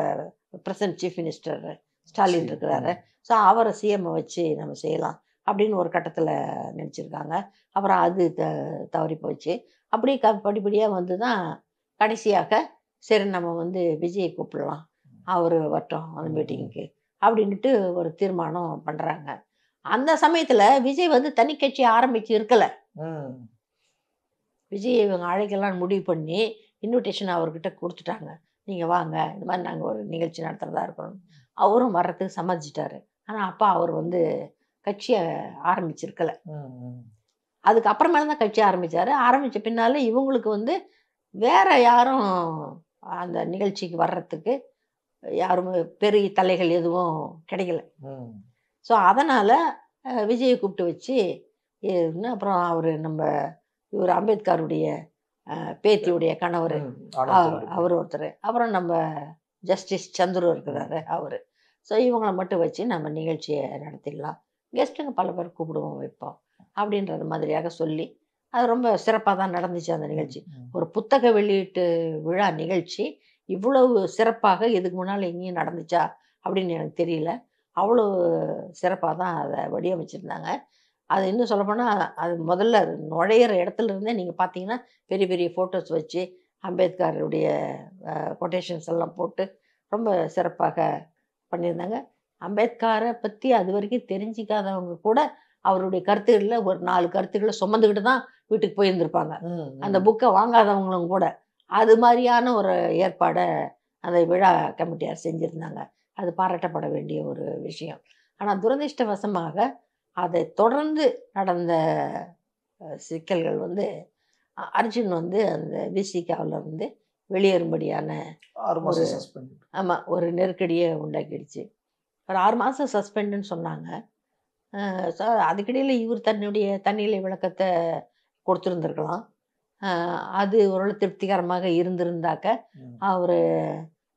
பிரசன்ட் சீஃப் மினிஸ்டர் ஸ்டாலின் இருக்கிறாரு, ஸோ அவரை சிஎம்மை வச்சு நம்ம செய்யலாம் அப்படின்னு ஒரு கட்டத்தில் நினச்சிருக்காங்க. அப்புறம் அது தவறி போச்சு. அப்படி படிப்படியாக வந்து தான் கடைசியாக சரி நம்ம வந்து விஜயை கூப்பிடலாம், அவர் வரட்டும் அந்த மீட்டிங்க்கு அப்படின்ட்டு ஒரு தீர்மானம் பண்ணுறாங்க. அந்த சமயத்தில் விஜய் வந்து தனி கட்சி ஆரம்பித்து இருக்கலை. விஜய் இவங்க அழைக்கலாம் முடிவு பண்ணி இன்விடேஷன் அவர்கிட்ட கொடுத்துட்டாங்க. நீங்கள் வாங்க, இந்த மாதிரி நாங்கள் ஒரு நிகழ்ச்சி நடத்துகிறதா இருக்கிறோம். அவரும் வர்றதுக்கு சம்மதிச்சிட்டாரு. ஆனால் அப்பா அவர் வந்து கட்சியை ஆரம்பிச்சிருக்கல. அதுக்கு அப்புறமேல தான் கட்சி ஆரம்பித்தார். ஆரம்பித்த பின்னால் இவங்களுக்கு வந்து வேற யாரும் அந்த நிகழ்ச்சிக்கு வர்றதுக்கு யாரும் பெரிய தலைகள் எதுவும் கிடைக்கல. ஸோ அதனால் விஜயை கூப்பிட்டு வச்சு அப்புறம் அவர் நம்ம இவர் அம்பேத்கருடைய பேத்தியுடைய கணவர் அவர் ஒருத்தர், அப்புறம் நம்ம ஜஸ்டிஸ் சந்துரு இருக்கிறாரு அவர். ஸோ இவங்களை மட்டும் வச்சு நம்ம நிகழ்ச்சியை நடத்திடலாம், கெஸ்ட்டுங்க பல பேர் கூப்பிடுவோம் வைப்போம் அப்படின்றது மாதிரியாக சொல்லி அது ரொம்ப சிறப்பாக தான் நடந்துச்சு அந்த நிகழ்ச்சி. ஒரு புத்தக வெளியீட்டு விழா நிகழ்ச்சி இவ்வளவு சிறப்பாக இதுக்கு முன்னால் எங்கேயும் நடந்துச்சா அப்படின்னு எனக்கு தெரியல. அவ்வளோ சிறப்பாக தான் அதை வடிவமைச்சிருந்தாங்க. அது இன்னும் சொல்லப்போனால் அது முதல்ல நுழையிற இடத்துல இருந்தே நீங்கள் பார்த்தீங்கன்னா பெரிய பெரிய ஃபோட்டோஸ் வச்சு அம்பேத்கருடைய கொட்டேஷன்ஸ் எல்லாம் போட்டு ரொம்ப சிறப்பாக பண்ணியிருந்தாங்க. அம்பேத்கரை பற்றி அது வரைக்கும் தெரிஞ்சிக்காதவங்க கூட அவருடைய கருத்துக்களில் ஒரு 4 கருத்துக்களை சுமந்துக்கிட்டு தான் வீட்டுக்கு போயிருந்திருப்பாங்க. அந்த புக்கை வாங்காதவங்களும் கூட அது மாதிரியான ஒரு ஏற்பாடை அந்த விழா கமிட்டியார் செஞ்சுருந்தாங்க. அது பாராட்டப்பட வேண்டிய ஒரு விஷயம். ஆனால் துரதிர்ஷ்டவசமாக அதை தொடர்ந்து நடந்த சிக்கல்கள் வந்து அர்ஜுன் வந்து அந்த விசிகாவில் இருந்து வெளியேறும்படியான ஒரு நெருக்கடியை உண்டாக்கிடுச்சு. ஒரு 6 மாதம் சஸ்பெண்டுன்னு சொன்னாங்க. ஸோ அதுக்கிடையில் இவர் தன்னுடைய தன்னிலை விளக்கத்தை கொடுத்துருந்துருக்கலாம். அது ஓரளவு திருப்திகரமாக இருந்திருந்தாக்க அவர்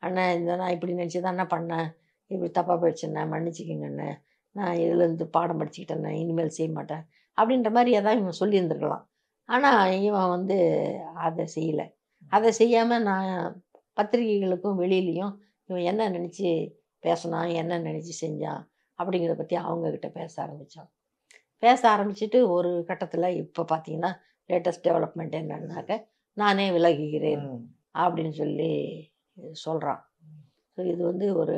அண்ணன் இந்த நான் இப்படி நினச்சி தான் என்ன பண்ணேன், இப்படி தப்பாக போயிடுச்சுண்ணே, மன்னிச்சிக்கிங்கண்ணே, நான் இதுலேருந்து பாடம் படிச்சுக்கிட்டேண்ணே, இனிமேல் செய்ய மாட்டேன் அப்படின்ற மாதிரி ஏதாவது இவன் சொல்லியிருந்துருக்கலாம். ஆனால் இவன் வந்து அதை செய்யலை. அதை செய்யாமல் நான் பத்திரிகைகளுக்கும் வெளியிலையும் இவன் என்ன நினச்சி பேசினான், என்ன நினச்சி செஞ்சான் அப்படிங்கிறத பற்றி அவங்கக்கிட்ட பேச ஆரம்பிச்சுட்டு ஒரு கட்டத்தில் இப்போ பார்த்தீங்கன்னா லேட்டஸ்ட் டெவலப்மெண்ட் என்னன்னாக்க நானே விலகுகிறேன் அப்படின்னு சொல்லி சொல்கிறான். ஸோ இது வந்து ஒரு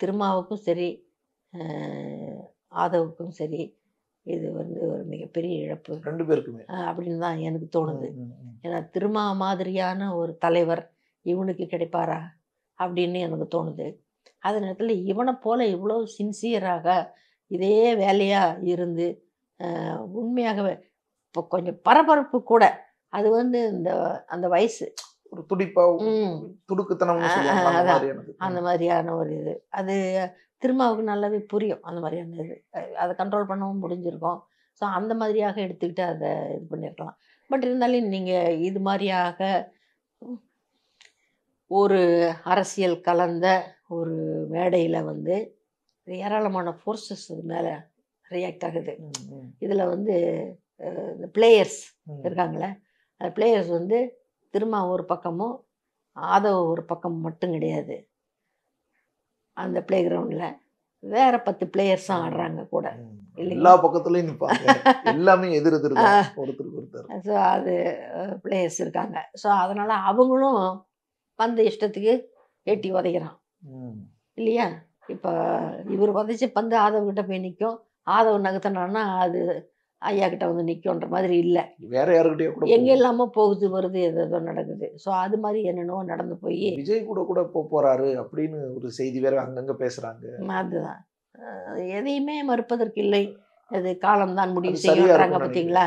திருமாவுக்கும் சரி ஆதவுக்கும் சரி இது வந்து ஒரு மிகப்பெரிய இழப்பு 2 பேருக்குமே அப்படின்னு தான் எனக்கு தோணுது. ஏன்னா திருமா மாதிரியான ஒரு தலைவர் இவனுக்கு கிடைப்பாரா அப்படின்னு எனக்கு தோணுது. அதே நேரத்தில் இவனை போல இவ்வளோ சின்சியராக இதே வேலையாக இருந்து உண்மையாகவே இப்போ கொஞ்சம் பரபரப்பு கூட அது வந்து இந்த அந்த வயசு ஒரு துடுக்குத்தனம் அந்த மாதிரியான ஒரு இது அது திருமாவுக்கு நல்லாவே புரியும். அந்த மாதிரியான இது அதை கண்ட்ரோல் பண்ணவும் முடிஞ்சிருக்கும். ஸோ அந்த மாதிரியாக எடுத்துக்கிட்டு அதை இது பண்ணியிருக்கலாம். பட் இருந்தாலும் நீங்கள் இது மாதிரியாக ஒரு அரசியல் கலந்த ஒரு மேடையில் வந்து ஏராளமான ஃபோர்ஸஸ் இது மேலே ரியாக்ட் ஆகுது. இதில் வந்து இந்த பிளேயர்ஸ் இருக்காங்களே, அந்த பிளேயர்ஸ் வந்து திருமா ஒரு பக்கமும் ஆதவ ஒரு பக்கம் மட்டும் கிடையாது. அந்த பிளே கிரவுண்டில் வேற 10 பிளேயர்ஸும் ஆடுறாங்க கூட. எல்லா பக்கத்துலையும் நிற்பாங்க, எல்லாமே ஒருத்தருக்கு ஒருத்தர். ஸோ அது பிளேயர்ஸ் இருக்காங்க. ஸோ அதனால் அவங்களும் பந்து இஷ்டத்துக்கு எட்டி உதைக்கிறான் இல்லையா. இப்போ இவர் உதைச்சி பந்து ஆதவகிட்ட போய் நிற்கும், ஆதவ நகர்த்தினான்னா அது ஐயா கிட்ட வந்து நிற்கும்ன்ற மாதிரி இல்லை, வேற யாருக்கிட்டே கூட எங்கே இல்லாமல் போகுது வருது எதோ நடக்குது. ஸோ அது மாதிரி என்னென்னவோ நடந்து போய் விஜய் கூட போறாரு அப்படின்னு ஒரு செய்தி வேற அங்கங்கே பேசுறாங்க. அதுதான் எதையுமே மறுப்பதற்கு இல்லை. அது காலம்தான் முடிவு செய்யறாங்க பார்த்தீங்களா,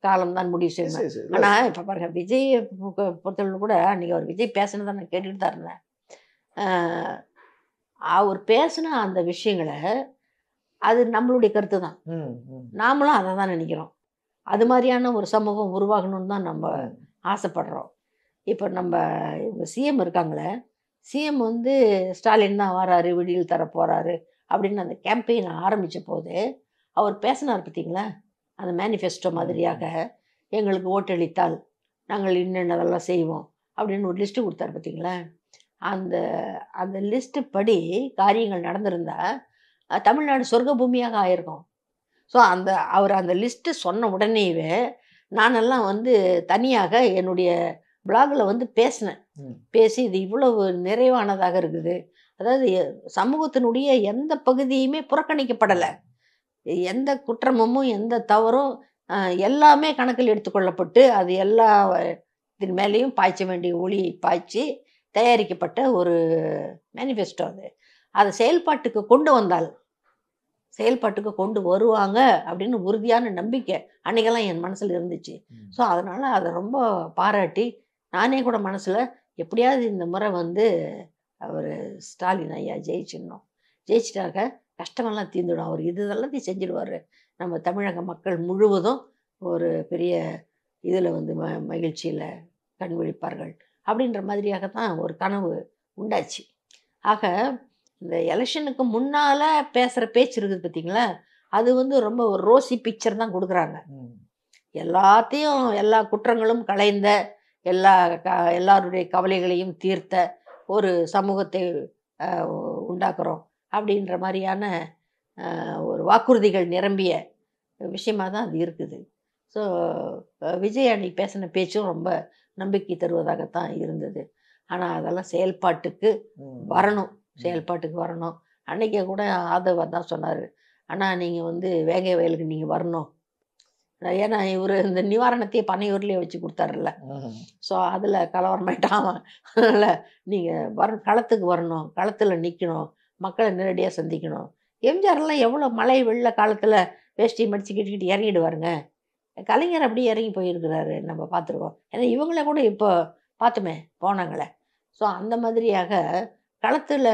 காலம்தான் முடிவு செய்யணும். ஆனால் இப்போ பாருங்க விஜய் பொறுத்தவரை கூட அன்றைக்கி அவர் விஜய் பேசுனதை நான் கேட்டுக்கிட்டு தான் இருந்தேன். அவர் பேசின அந்த விஷயங்களை அது நம்மளுடைய கருத்து தான், நாமளும் அதை தான் நினைக்கிறோம். அது மாதிரியான ஒரு சமூகம் உருவாகணும்னு தான் நம்ம ஆசைப்படுறோம். இப்போ நம்ம இவங்க சிஎம் இருக்காங்களே, சிஎம் வந்து ஸ்டாலின் தான் வராரு, விடியல் தர போகிறாரு அப்படின்னு அந்த கேம்பெயின் ஆரம்பித்த போது அவர் பேசினார் பார்த்தீங்களா, அந்த மேனிஃபெஸ்டோ மாதிரியாக எங்களுக்கு ஓட்டளித்தால் நாங்கள் இன்னென்னதெல்லாம் செய்வோம் அப்படின்னு ஒரு லிஸ்ட்டு கொடுத்தாரு பார்த்தீங்களா. அந்த அந்த லிஸ்ட்டு படி காரியங்கள் நடந்திருந்தால் தமிழ்நாடு சொர்க்க பூமியாக ஆயிருக்கும். ஸோ அவர் அந்த லிஸ்ட்டு சொன்ன உடனேவே நானெல்லாம் வந்து தனியாக என்னுடைய பிளாகில் வந்து பேசி இது இவ்வளவு நிறைவானதாக இருக்குது. அதாவது சமூகத்தினுடைய எந்த பகுதியுமே புறக்கணிக்கப்படலை, எந்த குற்றமும் எந்த தவறும் எல்லாமே கணக்கில் எடுத்துக்கொள்ளப்பட்டு அது எல்லா இதன் மேலேயும் பாய்ச்ச வேண்டிய ஒளியை பாய்ச்சி தயாரிக்கப்பட்ட ஒரு மேனிஃபெஸ்டோ அது. அதை செயல்பாட்டுக்கு கொண்டு வருவாங்க அப்படின்னு உறுதியான நம்பிக்கை அன்றைக்கெல்லாம் என் மனசில் இருந்துச்சு. ஸோ அதனால் அதை ரொம்ப பாராட்டி நானே கூட மனசில் எப்படியாவது இந்த முறை வந்து அவர் ஸ்டாலின் ஐயா ஜெயிச்சிட்டாக்க கஷ்டமெல்லாம் தீர்ந்துடும், அவர் இதெல்லாத்தையும் செஞ்சிடுவார், நம்ம தமிழக மக்கள் முழுவதும் ஒரு பெரிய இதில் வந்து மகிழ்ச்சியில் கண் விழிப்பார்கள் அப்படின்ற மாதிரியாகத்தான் ஒரு கனவு உண்டாச்சு. ஆக இந்த எலெக்ஷனுக்கு முன்னால் பேசுகிற பேச்சு இருக்குது பார்த்தீங்களா, அது வந்து ரொம்ப ஒரு ரோசி பிக்சர் தான் கொடுக்குறாங்க. எல்லாத்தையும் எல்லா குற்றங்களும் களைந்த எல்லாருடைய கவலைகளையும் தீர்த்த ஒரு சமூகத்தை உண்டாக்குறோம் அப்படின்ற மாதிரியான ஒரு வாக்குறுதிகள் நிரம்பிய விஷயமாக தான் அது இருக்குது. ஸோ விஜய் அன்னைக்கு பேசின பேச்சும் ரொம்ப நம்பிக்கை தருவதாகத்தான் இருந்தது. ஆனால் அதெல்லாம் செயல்பாட்டுக்கு வரணும். அன்னைக்கே கூட ஆதவர் தான் சொன்னார், ஆனால் நீங்கள் வந்து வேங்கை வயலுக்கு நீங்கள் வரணும், ஏன்னா இவர் இந்த நிவாரணத்தையே பனையூர்லேயே வச்சு கொடுத்தாருல்ல, ஸோ அதில் கலவரமாயிட்டான், அதனால் நீங்கள் களத்துக்கு வரணும், களத்தில் நிற்கணும், மக்களை நேரடியாக சந்திக்கணும். எம்ஜிஆர்லாம் எவ்வளோ மழை வெள்ள காலத்தில் வேஷ்டி மடிச்சுக்கிட்டு இறங்கிடுவாருங்க. கலைஞர் அப்படியே இறங்கி போயிருக்கிறாரு, நம்ம பார்த்துருக்கோம். ஏன்னா இவங்கள கூட இப்போ பார்த்துமே போனாங்களே. ஸோ அந்த மாதிரியாக களத்தில்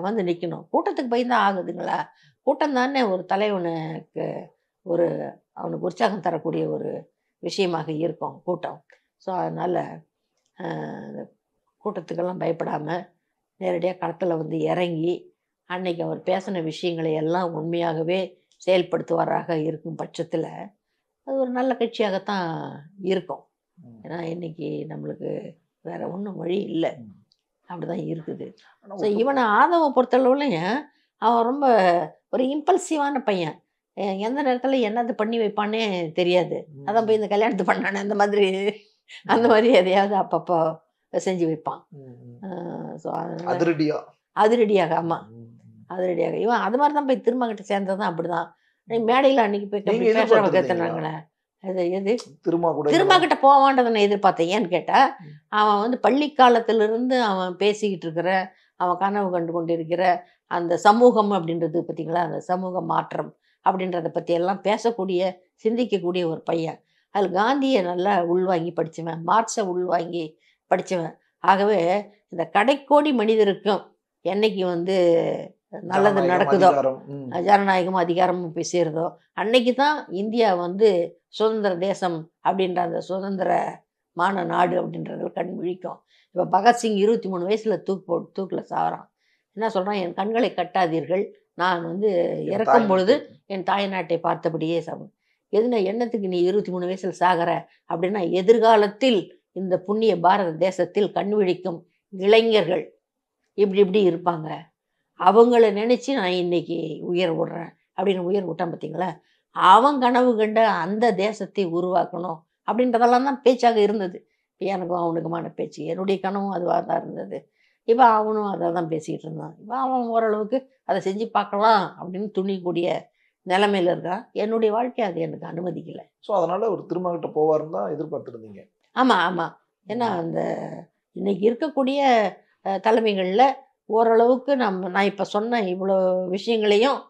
வந்து நிற்கணும். கூட்டத்துக்கு பயந்தான் ஆகுதுங்களா? கூட்டம் தானே ஒரு தலைவனுக்கு அவனுக்கு உற்சாகம் தரக்கூடிய ஒரு விஷயமாக இருக்கும் கூட்டம். ஸோ அதனால் கூட்டத்துக்கெல்லாம் பயப்படாமல் நேரடியாக களத்தில் வந்து இறங்கி அன்னைக்கு அவர் பேசின விஷயங்களை எல்லாம் உண்மையாகவே செயல்படுத்துவாராக இருக்கும் பட்சத்தில் அது ஒரு நல்ல கட்சியாகத்தான் இருக்கும். ஏன்னா இன்னைக்கு நம்மளுக்கு வேற ஒன்றும் வழி இல்லை, அப்படிதான் இருக்குது. ஸோ இவனை ஆதவ பொறுத்தளவுலையும் அவன் ரொம்ப ஒரு இம்பல்சிவான பையன். எந்த நேரத்தில் என்னது பண்ணி வைப்பானே தெரியாது. அதான் போய் இந்த கல்யாணத்து பண்ணானே அந்த மாதிரி எதையாவது அப்பப்போ செஞ்சு வைப்பான். ஸோ அதிரடியாக ஆமாம், அதிரடியாக இவன் அது மாதிரி தான் போய் திருமகிட்ட சேர்ந்ததான். அப்படிதான் மேடையில் அன்னைக்கு போய் பேசுறவங்க கேட்டுனாங்களே, எது திரும்ப கிட்ட போவான்றதை நான் எதிர்பார்த்தேன். ஏன்னு கேட்டால் அவன் வந்து பள்ளி காலத்திலிருந்து அவன் பேசிக்கிட்டு இருக்கிற, அவன் கனவு கண்டு கொண்டு இருக்கிற அந்த சமூகம் அப்படின்றது பார்த்தீங்களா, அந்த சமூக மாற்றம் அப்படின்றத பற்றி எல்லாம் பேசக்கூடிய சிந்திக்கக்கூடிய ஒரு பையன். அதில் காந்தியை நல்லா உள்வாங்கி படித்தவன், மார்க்ஸை உள்வாங்கி படித்தவன். ஆகவே இந்த கடைக்கோடி மனிதருக்கும் என்னைக்கு வந்து நல்லது நடக்குதோ, ஜனநாயகமும் அதிகாரமும் போய் சேருதோ, அன்னைக்கு தான் இந்தியா வந்து சுதந்திர தேசம் அப்படின்ற அந்த சுதந்திரமான நாடு அப்படின்றத கண் விழிக்கும். இப்போ பகத்சிங் 23 வயசில் தூக்கில் சாகிறான். என்ன சொல்கிறான், என் கண்களை கட்டாதீர்கள், நான் வந்து இறக்கும் பொழுது என் தாய் நாட்டை பார்த்தபடியே சாப்பிடும். என்னத்துக்கு நீ 23 வயசில் சாகிற அப்படின்னா, எதிர்காலத்தில் இந்த புண்ணிய பாரத தேசத்தில் கண் விழிக்கும் இளைஞர்கள் இப்படி இருப்பாங்க, அவங்கள நினச்சி நான் இன்னைக்கு உயர் விடுறேன் அப்படின்னு உயர் விட்டான். பார்த்தீங்களா, அவன் கனவு கண்ட அந்த தேசத்தை உருவாக்கணும் அப்படின்றதெல்லாம் தான் பேச்சாக இருந்தது. எனக்கும் அவனுக்குமான பேச்சு, என்னுடைய கனவும் அதுவாக தான் இருந்தது. இப்போ அவனும் அதை தான் பேசிக்கிட்டு இருந்தான். இப்போ அவன் ஓரளவுக்கு அதை செஞ்சு பார்க்கலாம் அப்படின்னு துணிக்கூடிய நிலைமையில் இருக்கான். என்னுடைய வாழ்க்கை அது எனக்கு அனுமதிக்கலை. ஸோ அதனால் ஒரு திருமகிட்ட போவாருன்னு தான் எதிர்பார்த்துருந்தீங்க? ஆமாம். ஏன்னா அந்த இன்னைக்கு இருக்கக்கூடிய தலைமைகளில் ஓரளவுக்கு நான் இப்போ சொன்ன இவ்வளோ விஷயங்களையும்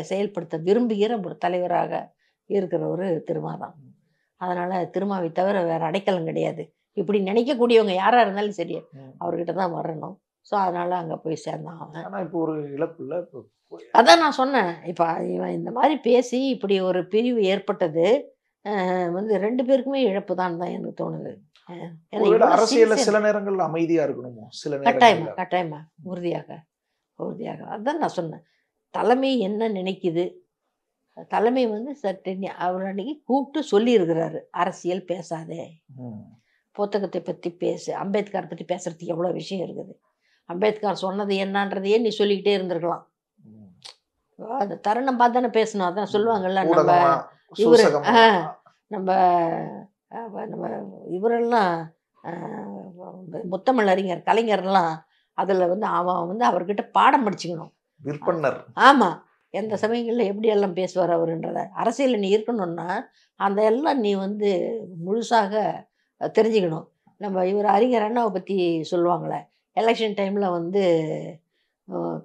செயல்படுத்த விரும்புகிற ஒரு தலைவராக இருக்கிற ஒரு திருமா தான். அதனால் திருமாவை தவிர வேறு அடைக்கலம் கிடையாது. இப்படி நினைக்கக்கூடியவங்க யாராக இருந்தாலும் சரி அவர்கிட்ட தான் வரணும். ஸோ அதனால் அங்கே போய் சேர்ந்தான் அவன். ஆனால் இப்போ ஒரு இழப்பு இல்லை. அதான் நான் சொன்னேன், இப்போ இவன் இந்த மாதிரி பேசி இப்படி ஒரு பிரிவு ஏற்பட்டது வந்து 2 பேருக்குமே இழப்பு தான் எனக்கு தோணுது. அரசியல்ல சில நேரங்கள்ல அமைதியா இருக்கணுமோ, சில கட்டாயமா உறுதியாக. அதான் நான் சொன்னேன், தலைமை என்ன நினைக்குது, தலைமை வந்து சற்று அவர் அன்னைக்கு கூப்பிட்டு சொல்லி இருக்கிறாரு, அரசியல் பேசாதே, புத்தகத்தை பற்றி பேசு, அம்பேத்கர் பற்றி பேசுறதுக்கு எவ்வளோ விஷயம் இருக்குது, அம்பேத்கர் சொன்னது என்னன்றதையே நீ சொல்லிக்கிட்டே இருந்திருக்கலாம். அந்த தருணம் பார்த்து தானே பேசணும். அதான் சொல்லுவாங்கல்ல, நம்ம இவரெல்லாம் முத்தமிழ் அறிஞர் கலைஞர்லாம் அதில் வந்து அவன் வந்து அவர்கிட்ட பாடம் படிச்சுக்கணும். விற்பனர். ஆமாம், எந்த சமயங்களில் எப்படியெல்லாம் பேசுவார் அவருன்றத. அரசியலில் நீ இருக்கணும்னா அந்த எல்லாம் நீ வந்து முழுசாக தெரிஞ்சுக்கணும். நம்ம இவர் அறிஞர் அண்ணாவை பற்றி சொல்லுவாங்களே, எலெக்ஷன் டைமில் வந்து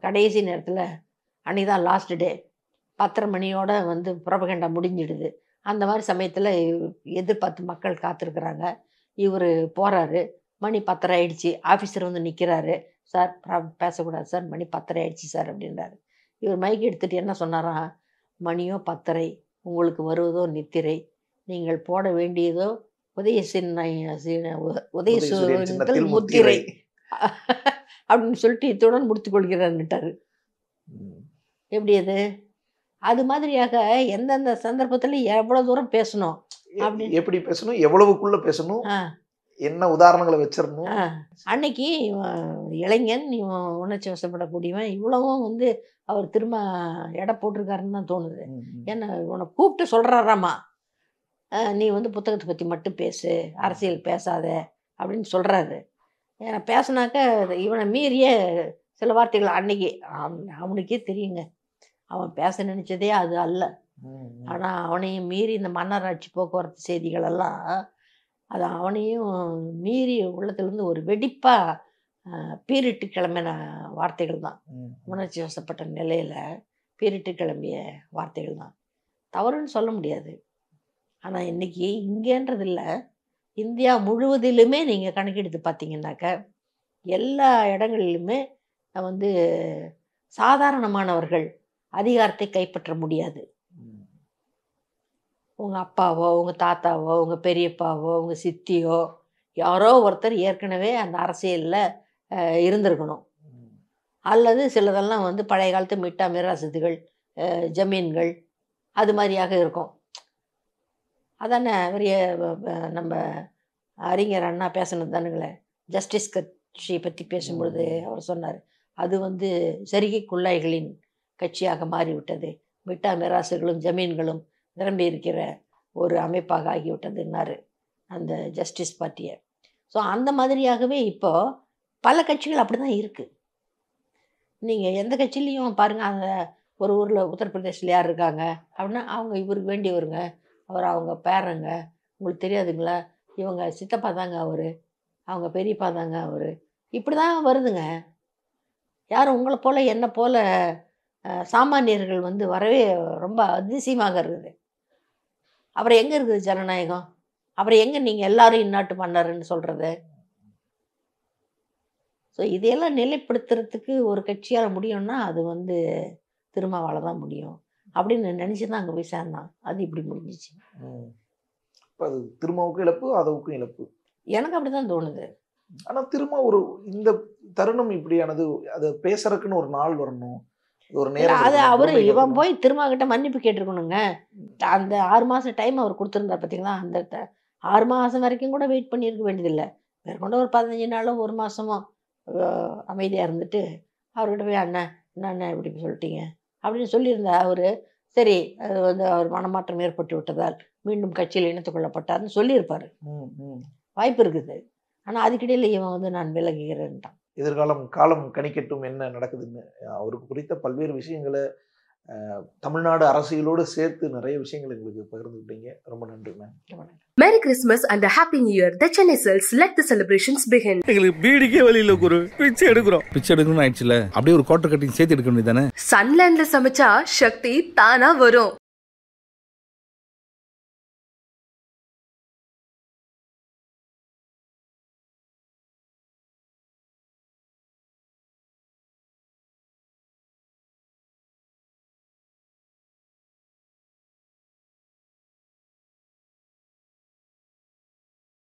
கடைசி நேரத்தில் அன்றைக்கி தான் லாஸ்ட் டே 10:30 மணியோட வந்து புரபகண்டா முடிஞ்சிடுது. அந்த மாதிரி சமயத்தில் எதிர்பார்த்து மக்கள் காத்திருக்கிறாங்க. இவர் போகிறாரு, மணி 10:30 ஆயிடுச்சு. ஆஃபீஸர் வந்து நிற்கிறாரு, சார் பேசக்கூடாது சார், மணி 10:30 ஆயிடுச்சு சார் அப்படின்றாரு. இவர் மைக் எடுத்துகிட்டு என்ன சொன்னாராம், மணியோ 10:30, உங்களுக்கு வருவதோ நித்திரை, நீங்கள் போட வேண்டியதோ உதய சின்னத்தில் முத்திரை அப்படின்னு சொல்லிட்டு இத்துடன் முடித்து கொள்கிறான்னுட்டாரு. எப்படி அது? அது மாதிரியாக எந்தெந்த சந்தர்ப்பத்தில் எவ்வளோ தூரம் பேசணும், எப்படி பேசணும், எவ்வளவுக்குள்ள பேசணும், என்ன உதாரணங்களை வச்சிடணும். அன்னைக்கு இளைஞன் இவன் உணர்ச்சி வசப்படக்கூடியவன் இவ்வளவும் வந்து அவர் திரும்ப எடை போட்டிருக்காருன்னு தான் தோணுது. ஏன்னா இவனை கூப்பிட்டு சொல்கிறாராமா, நீ வந்து புத்தகத்தை பற்றி மட்டும் பேசு, அரசியல் பேசாத அப்படின்னு சொல்கிறாரு. ஏன்னா பேசினாக்க இவனை மீறிய சில வார்த்தைகள் அன்னைக்கு அவனுக்கே தெரியுங்க, அவன் பேச நினைச்சதே அது அல்ல. ஆனால் அவனையும் மீறி இந்த மன்னராட்சி போக்குவரத்து செய்திகள் எல்லாம் அது அவனையும் மீறி உள்ளத்துலேருந்து ஒரு வெடிப்பாக பீரிட்டு கிளம்பின வார்த்தைகள் தான். உணர்ச்சி வசப்பட்ட நிலையில் பீரிட்டு கிளம்பிய வார்த்தைகள் தான். தவறுன்னு சொல்ல முடியாது. ஆனால் இன்றைக்கி இங்கேன்றதில்ல, இந்தியா முழுவதிலுமே நீங்கள் கணக்கெடுத்து பார்த்தீங்கன்னாக்க எல்லா இடங்களிலுமே வந்து சாதாரணமானவர்கள் அதிகாரத்தை கைப்பற்ற முடியாது. உங்கள் அப்பாவோ உங்கள் தாத்தாவோ உங்கள் பெரியப்பாவோ உங்கள் சித்தியோ யாரோ ஒருத்தர் ஏற்கனவே அந்த அரசியலில் இருந்திருக்கணும். அல்லது சிலதெல்லாம் வந்து பழைய காலத்து மிட்டா மிராசத்துகள், ஜமீன்கள் அது மாதிரியாக இருக்கும். அதானே நம்ம அறிஞர் அண்ணா பேசினது தானுங்களே, ஜஸ்டிஸ் கட்சியை பற்றி பேசும்பொழுது அவர் சொன்னார், அது வந்து சரிகை குள்ளாய்களின் கட்சியாக மாறிவிட்டது, மிட்டா மிராசுகளும் ஜமீன்களும் நிரம்பி இருக்கிற ஒரு அமைப்பாக ஆகிவிட்டதுன்னாரு அந்த ஜஸ்டிஸ் பார்ட்டியை. ஸோ அந்த மாதிரியாகவே இப்போது பல கட்சிகள் அப்படி தான் இருக்குது. நீங்கள் எந்த கட்சியிலையும் பாருங்கள், அந்த ஒரு ஊரில் உத்தரப்பிரதேசில் யார் இருக்காங்க அப்படின்னா அவங்க இவருக்கு வேண்டியவருங்க, அவர் அவங்க பேரங்க, உங்களுக்கு தெரியாதுங்களா, இவங்க சித்தப்பா தாங்க அவர், அவங்க பெரியப்பா தாங்க அவர், இப்படி தான் வருதுங்க. யாரும் உங்களை போல் என்ன போல் சாமானியர்கள் வந்து வரவே ரொம்ப அதிசயமாக இருக்குது. அப்புறம் எங்கே இருக்குது ஜனநாயகம்? அப்புறம் எங்கே நீங்கள் எல்லாரும் இந்நாட்டு மன்னர்ன்னு சொல்கிறது? ஸோ இதையெல்லாம் நிலைப்படுத்துறதுக்கு ஒரு கட்சியால் முடியும்னா அது வந்து திருமாவால் தான் முடியும் அப்படின்னு நினச்சி தான் அங்கே போய் சேர்ந்தான். அது இப்படி முடிஞ்சிச்சு. இப்போ அது திருமாவுக்கும் இழப்பு, அதவுக்கும் இழப்பு, எனக்கு அப்படி தான் தோணுது. ஆனால் திரும்ப ஒரு இந்த தருணம் இப்படியானது, அதை பேசுறதுக்குன்னு ஒரு நாள் வரணும், ஒரு நேரம். அது அவர் இவன் போய் திருமா கிட்ட மன்னிப்பு கேட்டிருக்கணுங்க. அந்த 6 மாதம் டைம் அவர் கொடுத்துருந்தார் பார்த்தீங்களா, அந்த 6 மாதம் வரைக்கும் கூட வெயிட் பண்ணியிருக்க வேண்டியதில்லை. மேற்கொண்டு ஒரு 15 நாளோ 1 மாதமோ அமைதியாக இருந்துட்டு அவர்கிட்ட போய் அண்ணன் என்ன இப்படி சொல்லிட்டீங்க அப்படின்னு சொல்லியிருந்தா அவர் சரி, அது வந்து அவர் மனமாற்றம் ஏற்பட்டு விட்டதால் மீண்டும் கட்சியில் இணைத்துக் கொள்ளப்பட்டார்னு சொல்லியிருப்பார். வாய்ப்பு இருக்குது. ஆனால் அதுக்கிடையில் இவன் வந்து நான் விலகுகிறேன்ட்டான். எதிர்காலம் காலம் கணிக்கட்டும் என்ன நடக்குதுன்னு. அவருக்கு குறித்த பல்வேறு விஷயங்களை தமிழ்நாடு அரசியலோடு சேர்த்து நிறைய விஷயங்கள் எங்களுக்கு பகிர்ந்துக்கிட்டீங்க. ரொம்ப நன்றி ma'am. Merry Christmas and a Happy New Year. The Chennai Cells, let the celebrations begin. எங்களுக்கு பீடிக்கே வழியில குரு, பிச்சை எடுக்கணும் ஆயிடுச்சுல, அப்படியே ஒரு குவார்டர் கட்டிங் சேர்த்து எடுக்க வேண்டியதானே. சன்லேண்ட்ல சமைச்சா சக்தி தானா வரும்.